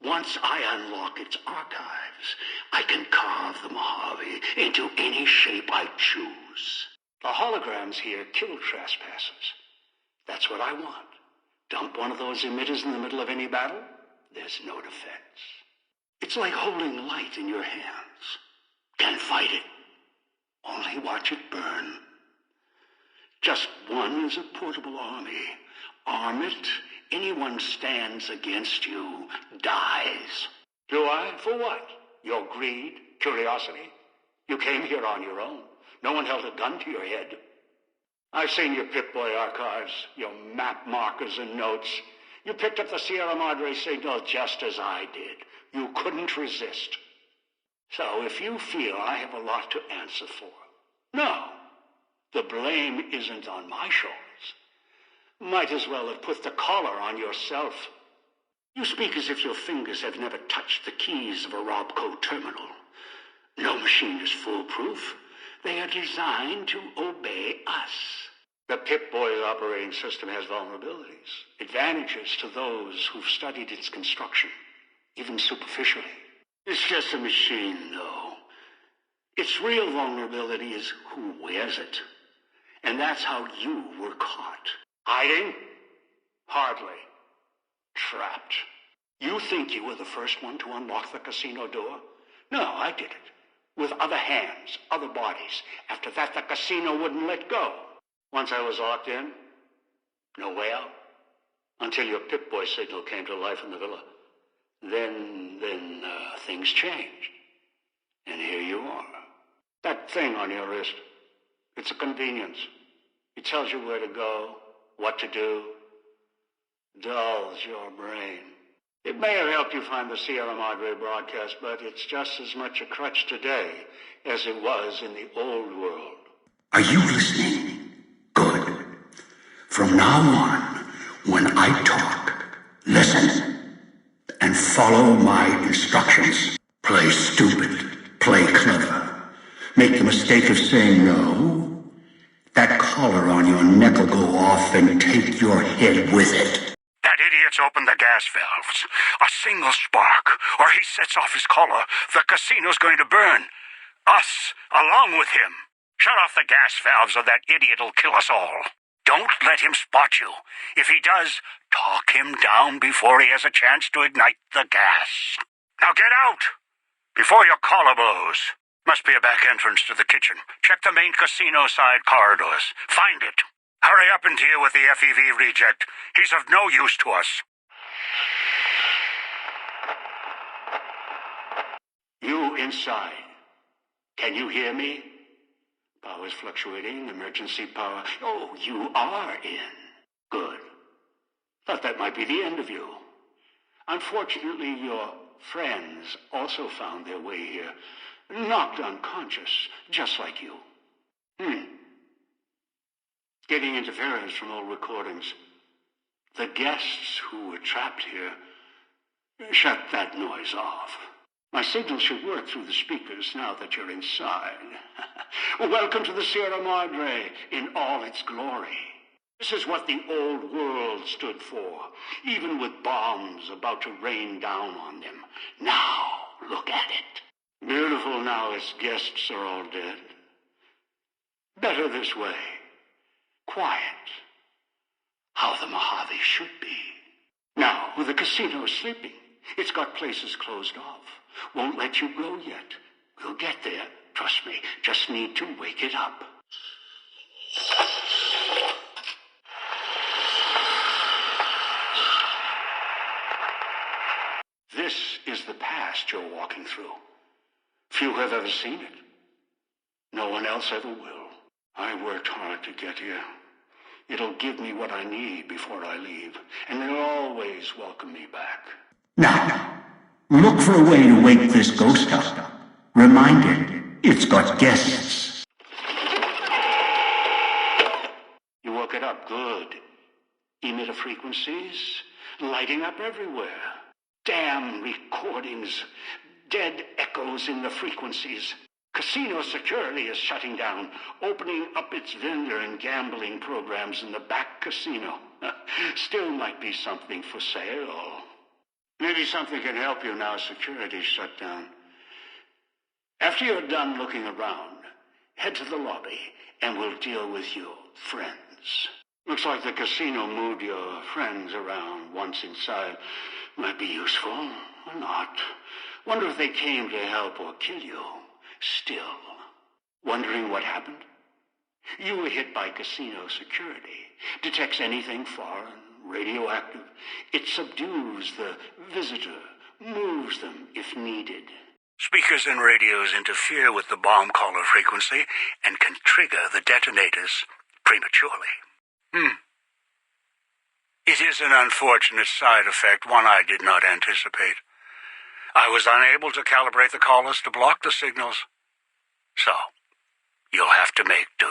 Once I unlock its archives, I can carve the Mojave into any shape I choose. The holograms here kill trespassers. That's what I want. Dump one of those emitters in the middle of any battle, there's no defense. It's like holding light in your hands. Can't fight it. Only watch it burn. Just one is a portable army. Arm it. Anyone stands against you dies. Do I? For what? Your greed? Curiosity? You came here on your own. No one held a gun to your head. I've seen your Pip-Boy archives, your map markers and notes. You picked up the Sierra Madre signal just as I did. You couldn't resist. So if you feel I have a lot to answer for, no, the blame isn't on my shoulders. Might as well have put the collar on yourself. You speak as if your fingers have never touched the keys of a Robco terminal. No machine is foolproof. They are designed to obey us. The Pip-Boy operating system has vulnerabilities, advantages to those who've studied its construction, even superficially. It's just a machine, though. Its real vulnerability is who wears it. And that's how you were caught. Hiding? Hardly. Trapped. You think you were the first one to unlock the casino door? No, I did it. With other hands, other bodies. After that, the casino wouldn't let go. Once I was locked in, no way out. Until your Pip-Boy signal came to life in the villa. Then things changed. And here you are. That thing on your wrist, it's a convenience. It tells you where to go, what to do, dulls your brain. It may have helped you find the Sierra Madre broadcast, but it's just as much a crutch today as it was in the old world. Are you listening? Good. From now on, when I talk, listen and follow my instructions. Play stupid. Play clever. Make the mistake of saying no. That collar on your neck will go off and take your head with it. That idiot's opened the gas valves. A single spark, or he sets off his collar. The casino's going to burn. Us, along with him. Shut off the gas valves or that idiot'll kill us all. Don't let him spot you. If he does, talk him down before he has a chance to ignite the gas. Now get out! Before your collar blows. Must be a back entrance to the kitchen. Check the main casino side corridors. Find it. Hurry up and deal with the FEV reject. He's of no use to us. You inside. Can you hear me? Power's fluctuating. Emergency power. Oh, you are in. Good. Thought that might be the end of you. Unfortunately, your friends also found their way here. Knocked unconscious, just like you. Getting interference from old recordings. The guests who were trapped here, shut that noise off. My signal should work through the speakers now that you're inside. Welcome to the Sierra Madre in all its glory. This is what the old world stood for, even with bombs about to rain down on them. Now, look at it. Beautiful now its guests are all dead. Better this way. Quiet. How the Mojave should be. Now, the casino is sleeping. It's got places closed off. Won't let you go yet. We'll get there. Trust me. Just need to wake it up. This is the past you're walking through. Few have ever seen it. No one else ever will. I worked hard to get here. It'll give me what I need before I leave, and they'll always welcome me back. Now, look for a way to wake this ghost up. Remind it, it's got guests. You woke it up good. Emitter frequencies lighting up everywhere. Damn recordings. Dead echoes in the frequencies. Casino security is shutting down, opening up its vendor and gambling programs in the back casino. Still might be something for sale. Maybe something can help you now security's shut down. After you're done looking around, head to the lobby and we'll deal with your friends. Looks like the casino moved your friends around once inside. Might be useful or not. Wonder if they came to help or kill you. Still, wondering what happened? You were hit by casino security. Detects anything foreign, radioactive. It subdues the visitor, moves them if needed. Speakers and radios interfere with the bomb caller frequency and can trigger the detonators prematurely. It is an unfortunate side effect, one I did not anticipate. I was unable to calibrate the callers to block the signals. So, you'll have to make do.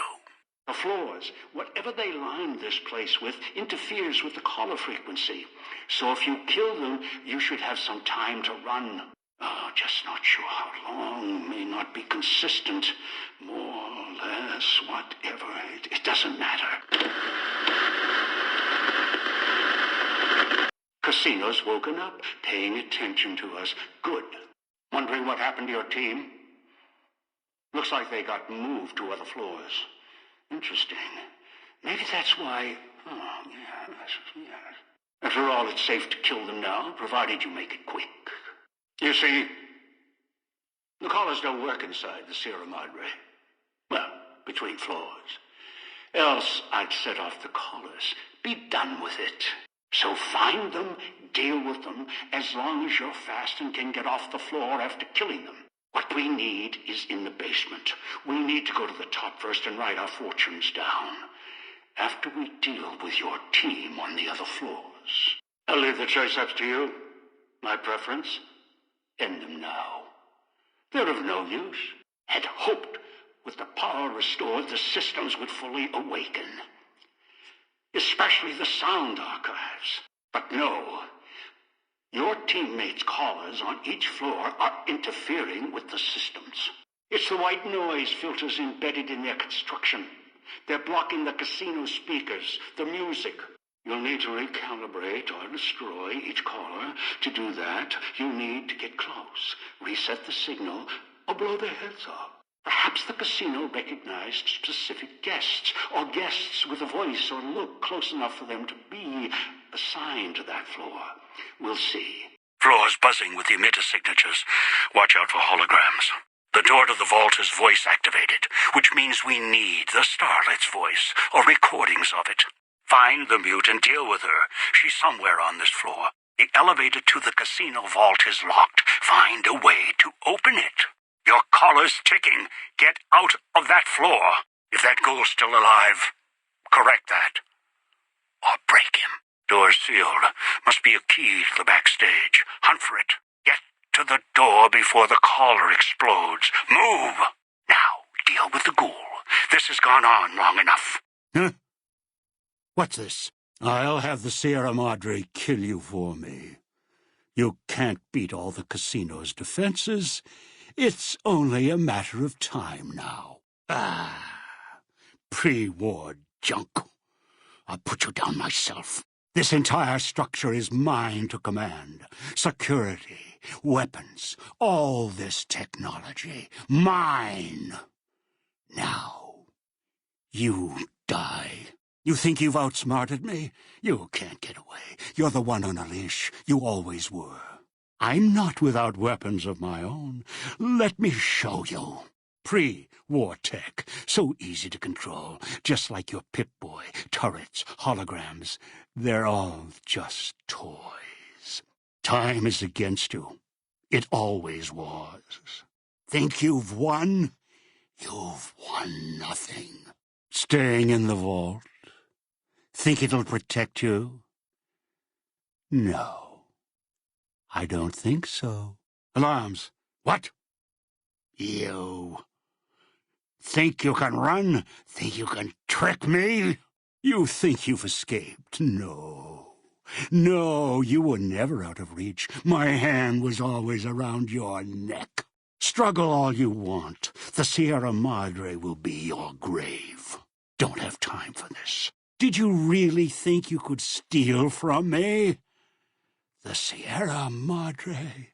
The floors, whatever they lined this place with, interferes with the caller frequency. So if you kill them, you should have some time to run. Oh, just not sure how long. May not be consistent. More, less, whatever. It doesn't matter. Casino's woken up, paying attention to us. Good. Wondering what happened to your team? Looks like they got moved to other floors. Interesting. Maybe that's why... Oh, yes. After all, it's safe to kill them now, provided you make it quick. You see, the collars don't work inside the Sierra Madre. Well, between floors. Else I'd set off the collars. Be done with it. So find them, deal with them, as long as you're fast and can get off the floor after killing them. What we need is in the basement. We need to go to the top first and write our fortunes down. After we deal with your team on the other floors. I'll leave the choice up to you. My preference? End them now. They're of no use. Had hoped with the power restored the systems would fully awaken. Especially the sound archives. But no. Your teammates' callers on each floor are interfering with the systems. It's the white noise filters embedded in their construction. They're blocking the casino speakers, the music. You'll need to recalibrate or destroy each caller. To do that, you need to get close, reset the signal, or blow their heads off. Perhaps the casino recognized specific guests, or guests with a voice or look close enough for them to be assigned to that floor. We'll see. Floor's buzzing with emitter signatures. Watch out for holograms. The door to the vault is voice-activated, which means we need the Starlet's voice, or recordings of it. Find the mute and deal with her. She's somewhere on this floor. The elevator to the casino vault is locked. Find a way to open it. Your collar's ticking. Get out of that floor. If that ghoul's still alive, correct that. Or break him. Door's sealed. Must be a key to the backstage. Hunt for it. Get to the door before the collar explodes. Move! Now, deal with the ghoul. This has gone on long enough. Huh? What's this? I'll have the Sierra Madre kill you for me. You can't beat all the casino's defenses. It's only a matter of time now. Pre-war junk. I'll put you down myself. This entire structure is mine to command. Security, weapons, all this technology. Mine. Now, you die. You think you've outsmarted me? You can't get away. You're the one on a leash. You always were. I'm not without weapons of my own. Let me show you. Pre-war tech. So easy to control. Just like your Pip-Boy, turrets, holograms. They're all just toys. Time is against you. It always was. Think you've won? You've won nothing. Staying in the vault? Think it'll protect you? No. I don't think so. Alarms. What? You. Think you can run? Think you can trick me? You think you've escaped? No. No, you were never out of reach. My hand was always around your neck. Struggle all you want. The Sierra Madre will be your grave. Don't have time for this. Did you really think you could steal from me? The Sierra Madre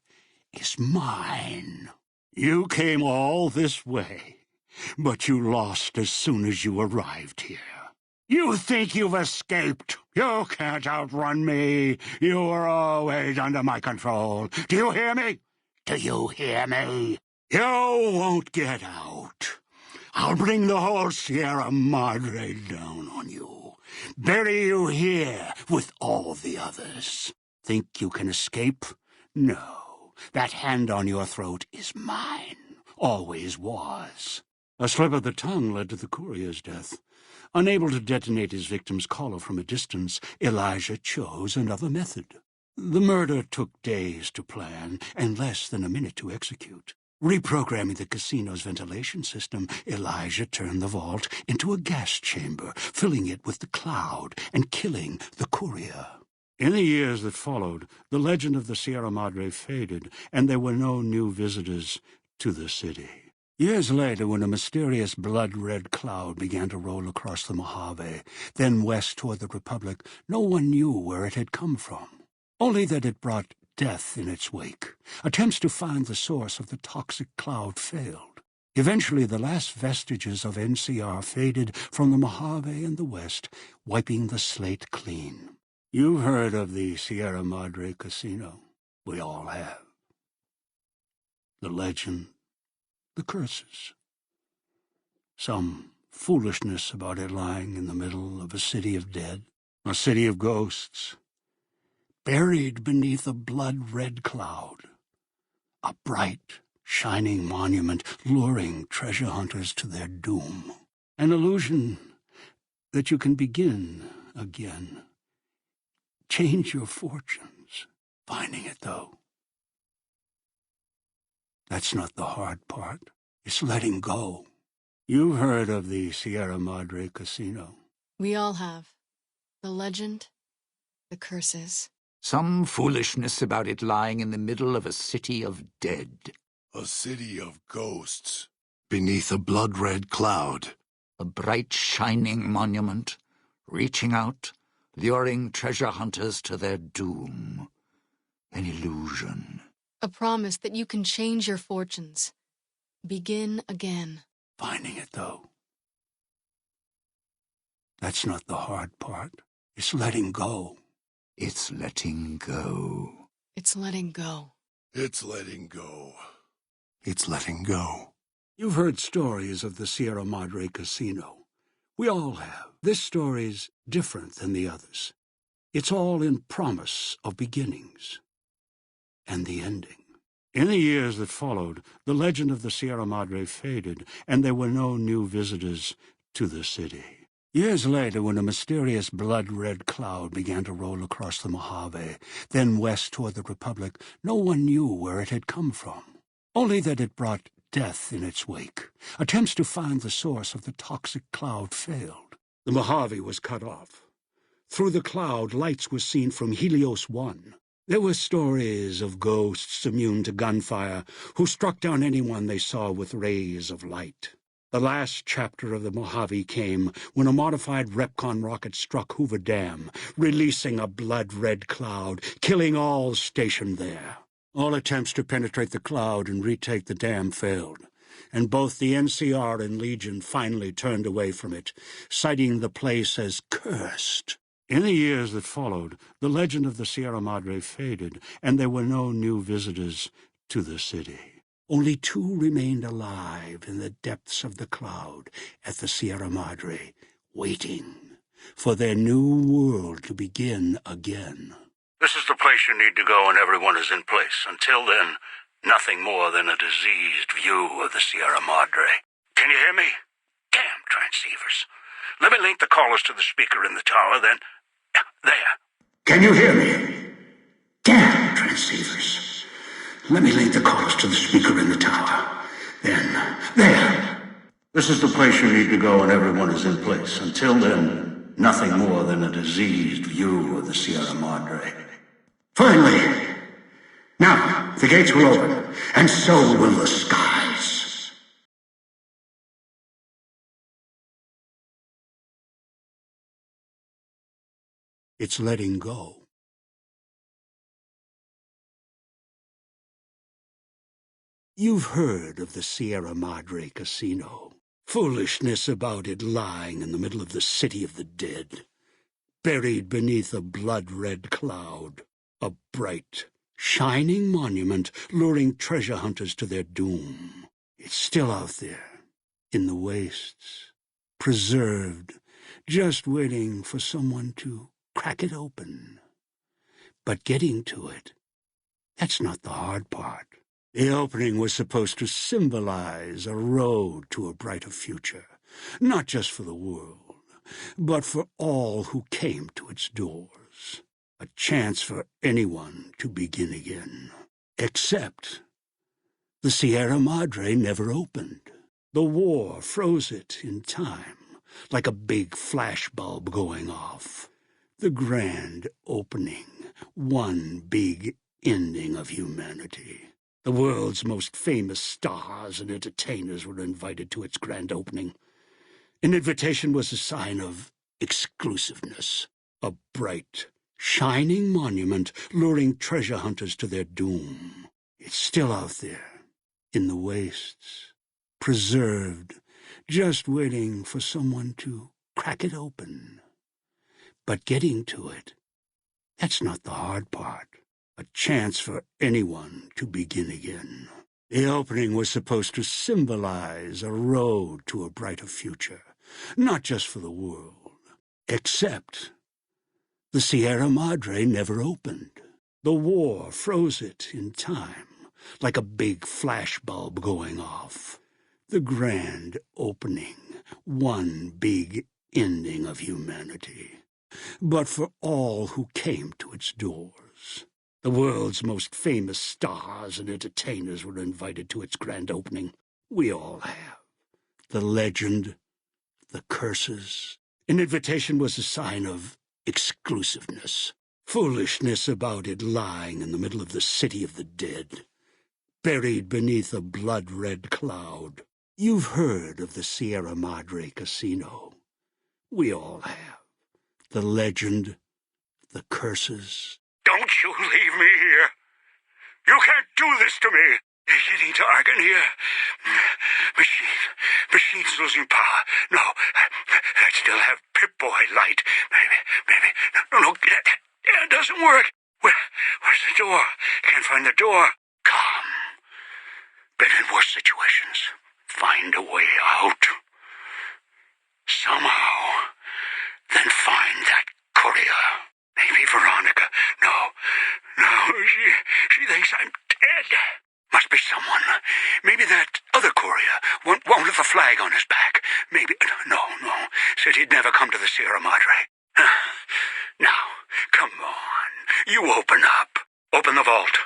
is mine. You came all this way, but you lost as soon as you arrived here. You think you've escaped. You can't outrun me. You are always under my control. Do you hear me? Do you hear me? You won't get out. I'll bring the whole Sierra Madre down on you. Bury you here with all the others. Think you can escape? No. That hand on your throat is mine. Always was. A slip of the tongue led to the courier's death. Unable to detonate his victim's collar from a distance, Elijah chose another method. The murder took days to plan and less than a minute to execute. Reprogramming the casino's ventilation system, Elijah turned the vault into a gas chamber, filling it with the cloud and killing the courier. In the years that followed, the legend of the Sierra Madre faded, and there were no new visitors to the city. Years later, when a mysterious blood-red cloud began to roll across the Mojave, then west toward the Republic, no one knew where it had come from. Only that it brought death in its wake. Attempts to find the source of the toxic cloud failed. Eventually, the last vestiges of NCR faded from the Mojave and the west, wiping the slate clean. You've heard of the Sierra Madre Casino. We all have. The legend, the curses. Some foolishness about it lying in the middle of a city of dead, a city of ghosts, buried beneath a blood-red cloud. A bright, shining monument luring treasure hunters to their doom. An illusion that you can begin again. Change your fortunes. Finding it, though. That's not the hard part. It's letting go. You've heard of the Sierra Madre Casino. We all have. The legend, the curses. Some foolishness about it lying in the middle of a city of dead. A city of ghosts, beneath a blood-red cloud. A bright, shining monument, reaching out, luring treasure hunters to their doom. An illusion. A promise that you can change your fortunes. Begin again. Finding it, though. That's not the hard part. It's letting go. It's letting go. It's letting go. It's letting go. It's letting go. You've heard stories of the Sierra Madre Casino. We all have. This story's different than the others. It's all in promise of beginnings and the ending. In the years that followed, the legend of the Sierra Madre faded, and there were no new visitors to the city. Years later, when a mysterious blood-red cloud began to roll across the Mojave, then west toward the Republic, no one knew where it had come from. Only that it brought death in its wake. Attempts to find the source of the toxic cloud failed. The Mojave was cut off. Through the cloud, lights were seen from Helios 1. There were stories of ghosts immune to gunfire who struck down anyone they saw with rays of light. The last chapter of the Mojave came when a modified Repcon rocket struck Hoover Dam, releasing a blood-red cloud, killing all stationed there. All attempts to penetrate the cloud and retake the dam failed, and both the NCR and Legion finally turned away from it, citing the place as cursed. In the years that followed, the legend of the Sierra Madre faded, and there were no new visitors to the city. Only 2 remained alive in the depths of the cloud at the Sierra Madre, waiting for their new world to begin again. This is the place you need to go when everyone is in place. Until then, nothing more than a diseased view of the Sierra Madre. Can you hear me? Damn transceivers. Let me link the callers to the speaker in the tower, then... There. Can you hear me? Damn transceivers. Let me link the callers to the speaker in the tower. Then, there. This is the place you need to go when everyone is in place. Until then, nothing more than a diseased view of the Sierra Madre. Finally. Now, the gates will open, and so will the skies. It's letting go. You've heard of the Sierra Madre Casino. Foolishness about it lying in the middle of the city of the dead, buried beneath a blood-red cloud. A bright, shining monument luring treasure hunters to their doom. It's still out there, in the wastes, preserved, just waiting for someone to crack it open. But getting to it, that's not the hard part. The opening was supposed to symbolize a road to a brighter future, not just for the world, but for all who came to its doors. A chance for anyone to begin again. Except the Sierra Madre never opened. The war froze it in time, like a big flashbulb going off. The grand opening, one big ending of humanity. The world's most famous stars and entertainers were invited to its grand opening. An invitation was a sign of exclusiveness, a bright, shining monument luring treasure hunters to their doom. It's still out there, in the wastes, preserved, just waiting for someone to crack it open. But getting to it, that's not the hard part. A chance for anyone to begin again. The opening was supposed to symbolize a road to a brighter future, not just for the world. Except the Sierra Madre never opened. The war froze it in time, like a big flashbulb going off. The grand opening, one big ending of humanity. But for all who came to its doors. The world's most famous stars and entertainers were invited to its grand opening. We all have. The legend, the curses. An invitation was a sign of exclusiveness. Foolishness about it lying in the middle of the city of the dead, buried beneath a blood-red cloud. You've heard of the Sierra Madre Casino. We all have. The legend, the curses. Don't you leave me here. You can't do this to me. It's getting dark in here. Machine's losing power. No, I still have Pip-Boy light. Maybe. No, it doesn't work. Where's the door? Can't find the door. Come. Been in worse situations. Find a way out. Somehow. Then find that courier. Maybe Veronica. No, she thinks I'm dead. Must be someone. Maybe that other courier, one with the flag on his back. Maybe, no. Said he'd never come to the Sierra Madre. Now, come on. You open up. Open the vault.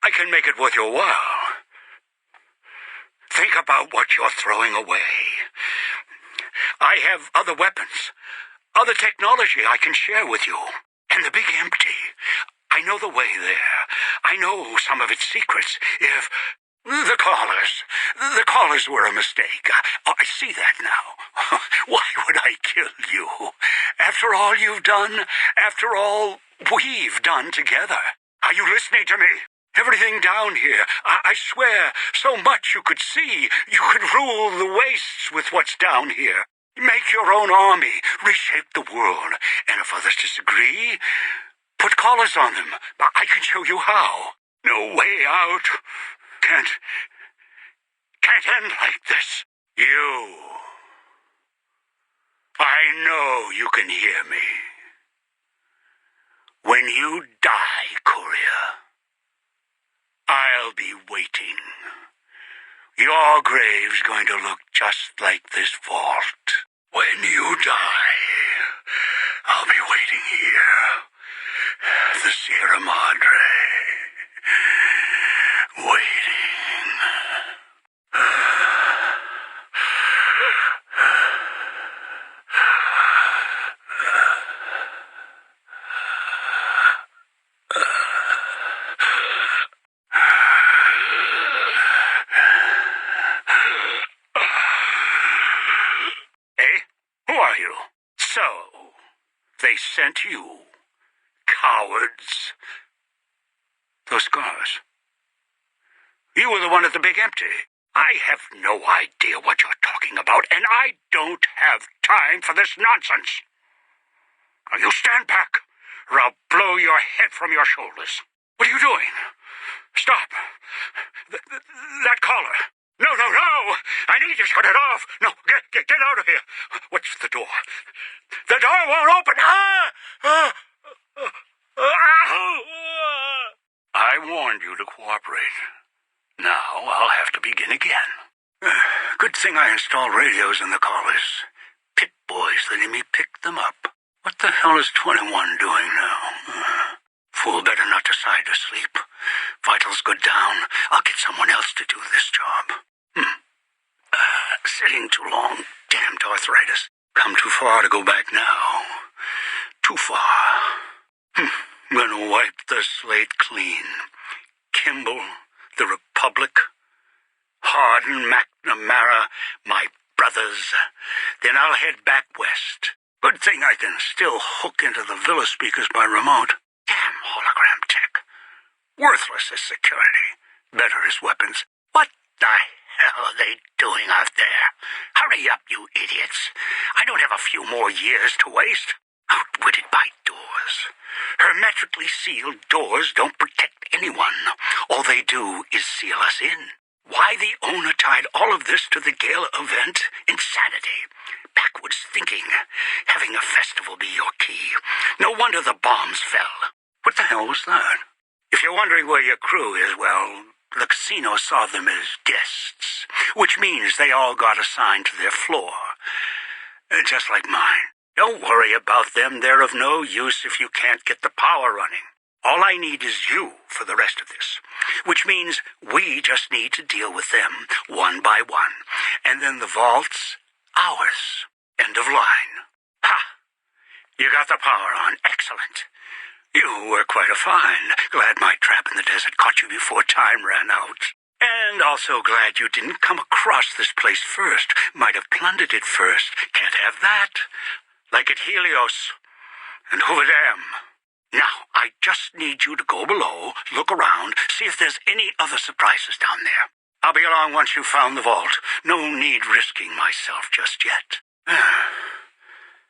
I can make it worth your while. Think about what you're throwing away. I have other weapons. Other technology I can share with you. And the big empty. I know the way there. I know some of its secrets. If the callers were a mistake. I see that now. Why would I kill you? After all you've done, after all we've done together. Are you listening to me? Everything down here, I swear, so much you could see. You could rule the wastes with what's down here. Make your own army, reshape the world, and if others disagree, put collars on them. I can show you how. No way out. Can't end like this. I know you can hear me. When you die, courier, I'll be waiting. Your grave's going to look just like this vault. When you die, I'll be waiting here. The Sierra Madre. Waiting. They sent you. Cowards. Those scars. You were the one at the big empty. I have no idea what you're talking about, and I don't have time for this nonsense. Now you stand back, or I'll blow your head from your shoulders. What are you doing? Stop. That collar. No. I need to shut it off. No, get out of here. What's the door? The door won't open. I warned you to cooperate. Now I'll have to begin again. Good thing I installed radios in the collars. Pip-Boys letting me pick them up. What the hell is 21 doing now? Fool better not decide to sleep. Vitals go down. I'll get someone else to do this job. Sitting too long. Damned arthritis. Come too far to go back now. Too far. Gonna wipe the slate clean. Kimball, the Republic, Hardin, McNamara, my brothers. Then I'll head back west. Good thing I can still hook into the villa speakers by remote. Damn hologram tech. Worthless as security. Better as weapons. What the hell are they doing out there? Hurry up, you idiots. I don't have a few more years to waste. Outwitted by doors. Hermetically sealed doors don't protect anyone. All they do is seal us in. Why the owner tied all of this to the gala event? Insanity. Backwards thinking. Having a festival be your key. No wonder the bombs fell. What the hell was that? If you're wondering where your crew is, well, the casino saw them as guests, which means they all got assigned to their floor. Just like mine. Don't worry about them. They're of no use if you can't get the power running. All I need is you for the rest of this, which means we just need to deal with them one by one, and then the vault's ours. End of line. Ha! You got the power on. Excellent. You were quite a find. Glad my trap in the desert caught you before time ran out. And also glad you didn't come across this place first. Might have plundered it first. Can't have that. Like at Helios. And Hoover-Dam. Now, I just need you to go below, look around, see if there's any other surprises down there. I'll be along once you've found the vault. No need risking myself just yet.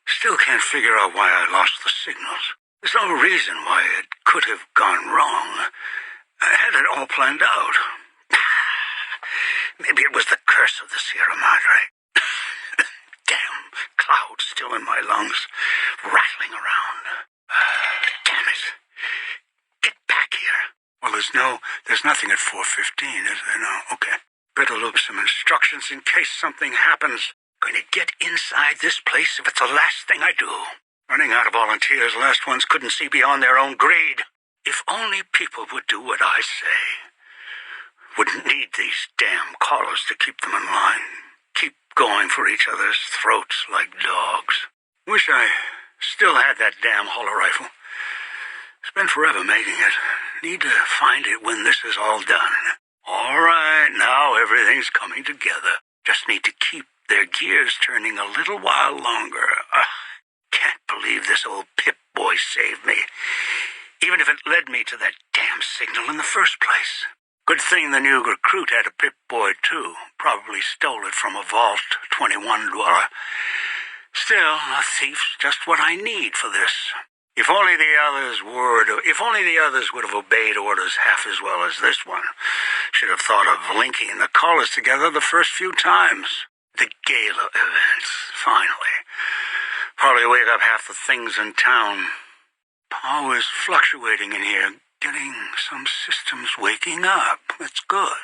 Still can't figure out why I lost the signals. There's no reason why it could have gone wrong. I had it all planned out. Maybe it was the curse of the Sierra Madre. Damn cloud still in my lungs, rattling around. Damn it. Get back here. Well, there's nothing at 4:15, is there? No, okay. Better loop some instructions in case something happens. Going to get inside this place if it's the last thing I do. Running out of volunteers, last ones couldn't see beyond their own greed. If only people would do what I say. Wouldn't need these damn collars to keep them in line. Keep going for each other's throats like dogs. Wish I still had that damn holo rifle. It's been forever making it. Need to find it when this is all done. All right, now everything's coming together. Just need to keep their gears turning a little while longer. Can't believe this old Pip-Boy saved me. Even if it led me to that damn signal in the first place. Good thing the new recruit had a Pip-Boy, too. Probably stole it from a Vault 21 dweller. Still, a thief's just what I need for this. If only the others would have obeyed orders half as well as this one. Should have thought of linking the collars together the first few times. The gala events, finally. Probably wake up half the things in town. Power's fluctuating in here. Getting some systems waking up. That's good.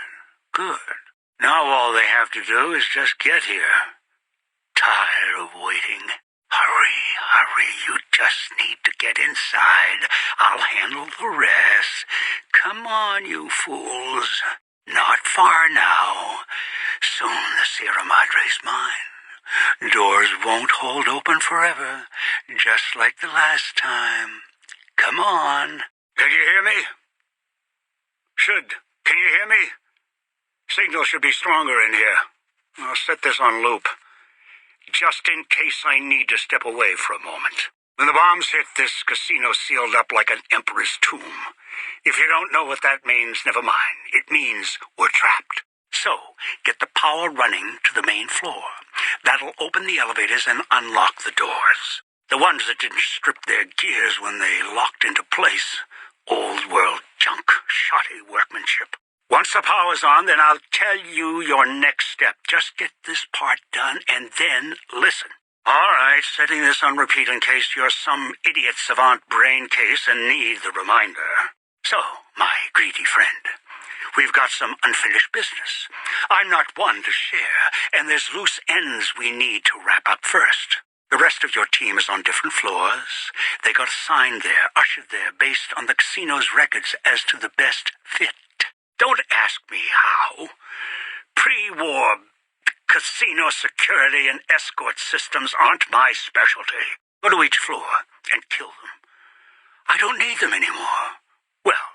Good. Now all they have to do is just get here. Tired of waiting. Hurry, you just need to get inside. I'll handle the rest. Come on, you fools. Not far now. Soon the Sierra Madre's mine. Doors won't hold open forever, just like the last time. Come on. Can you hear me? Can you hear me? Signal should be stronger in here. I'll set this on loop. Just in case I need to step away for a moment. When the bombs hit, this casino sealed up like an emperor's tomb. If you don't know what that means, never mind. It means we're trapped. So, get the power running to the main floor. That'll open the elevators and unlock the doors. The ones that didn't strip their gears when they locked into place. Old world junk, shoddy workmanship. Once the power's on, then I'll tell you your next step. Just get this part done and then listen. All right, setting this on repeat in case you're some idiot savant brain case and need the reminder. So, my greedy friend, we've got some unfinished business. I'm not one to share, and there's loose ends we need to wrap up first. The rest of your team is on different floors. They got assigned there, ushered there, based on the casino's records as to the best fit. Don't ask me how. Pre-war casino security and escort systems aren't my specialty. Go to each floor and kill them. I don't need them anymore. Well,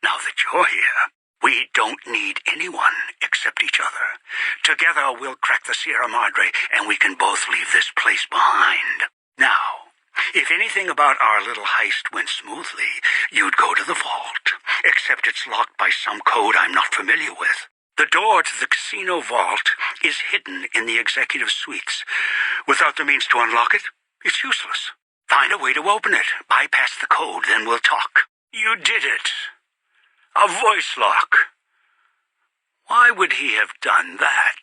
now that you're here, we don't need anyone except each other. Together we'll crack the Sierra Madre, and we can both leave this place behind. Now, if anything about our little heist went smoothly, you'd go to the vault, except it's locked by some code I'm not familiar with. The door to the casino vault is hidden in the executive suites. Without the means to unlock it, it's useless. Find a way to open it. Bypass the code, then we'll talk. You did it. A voice lock. Why would he have done that?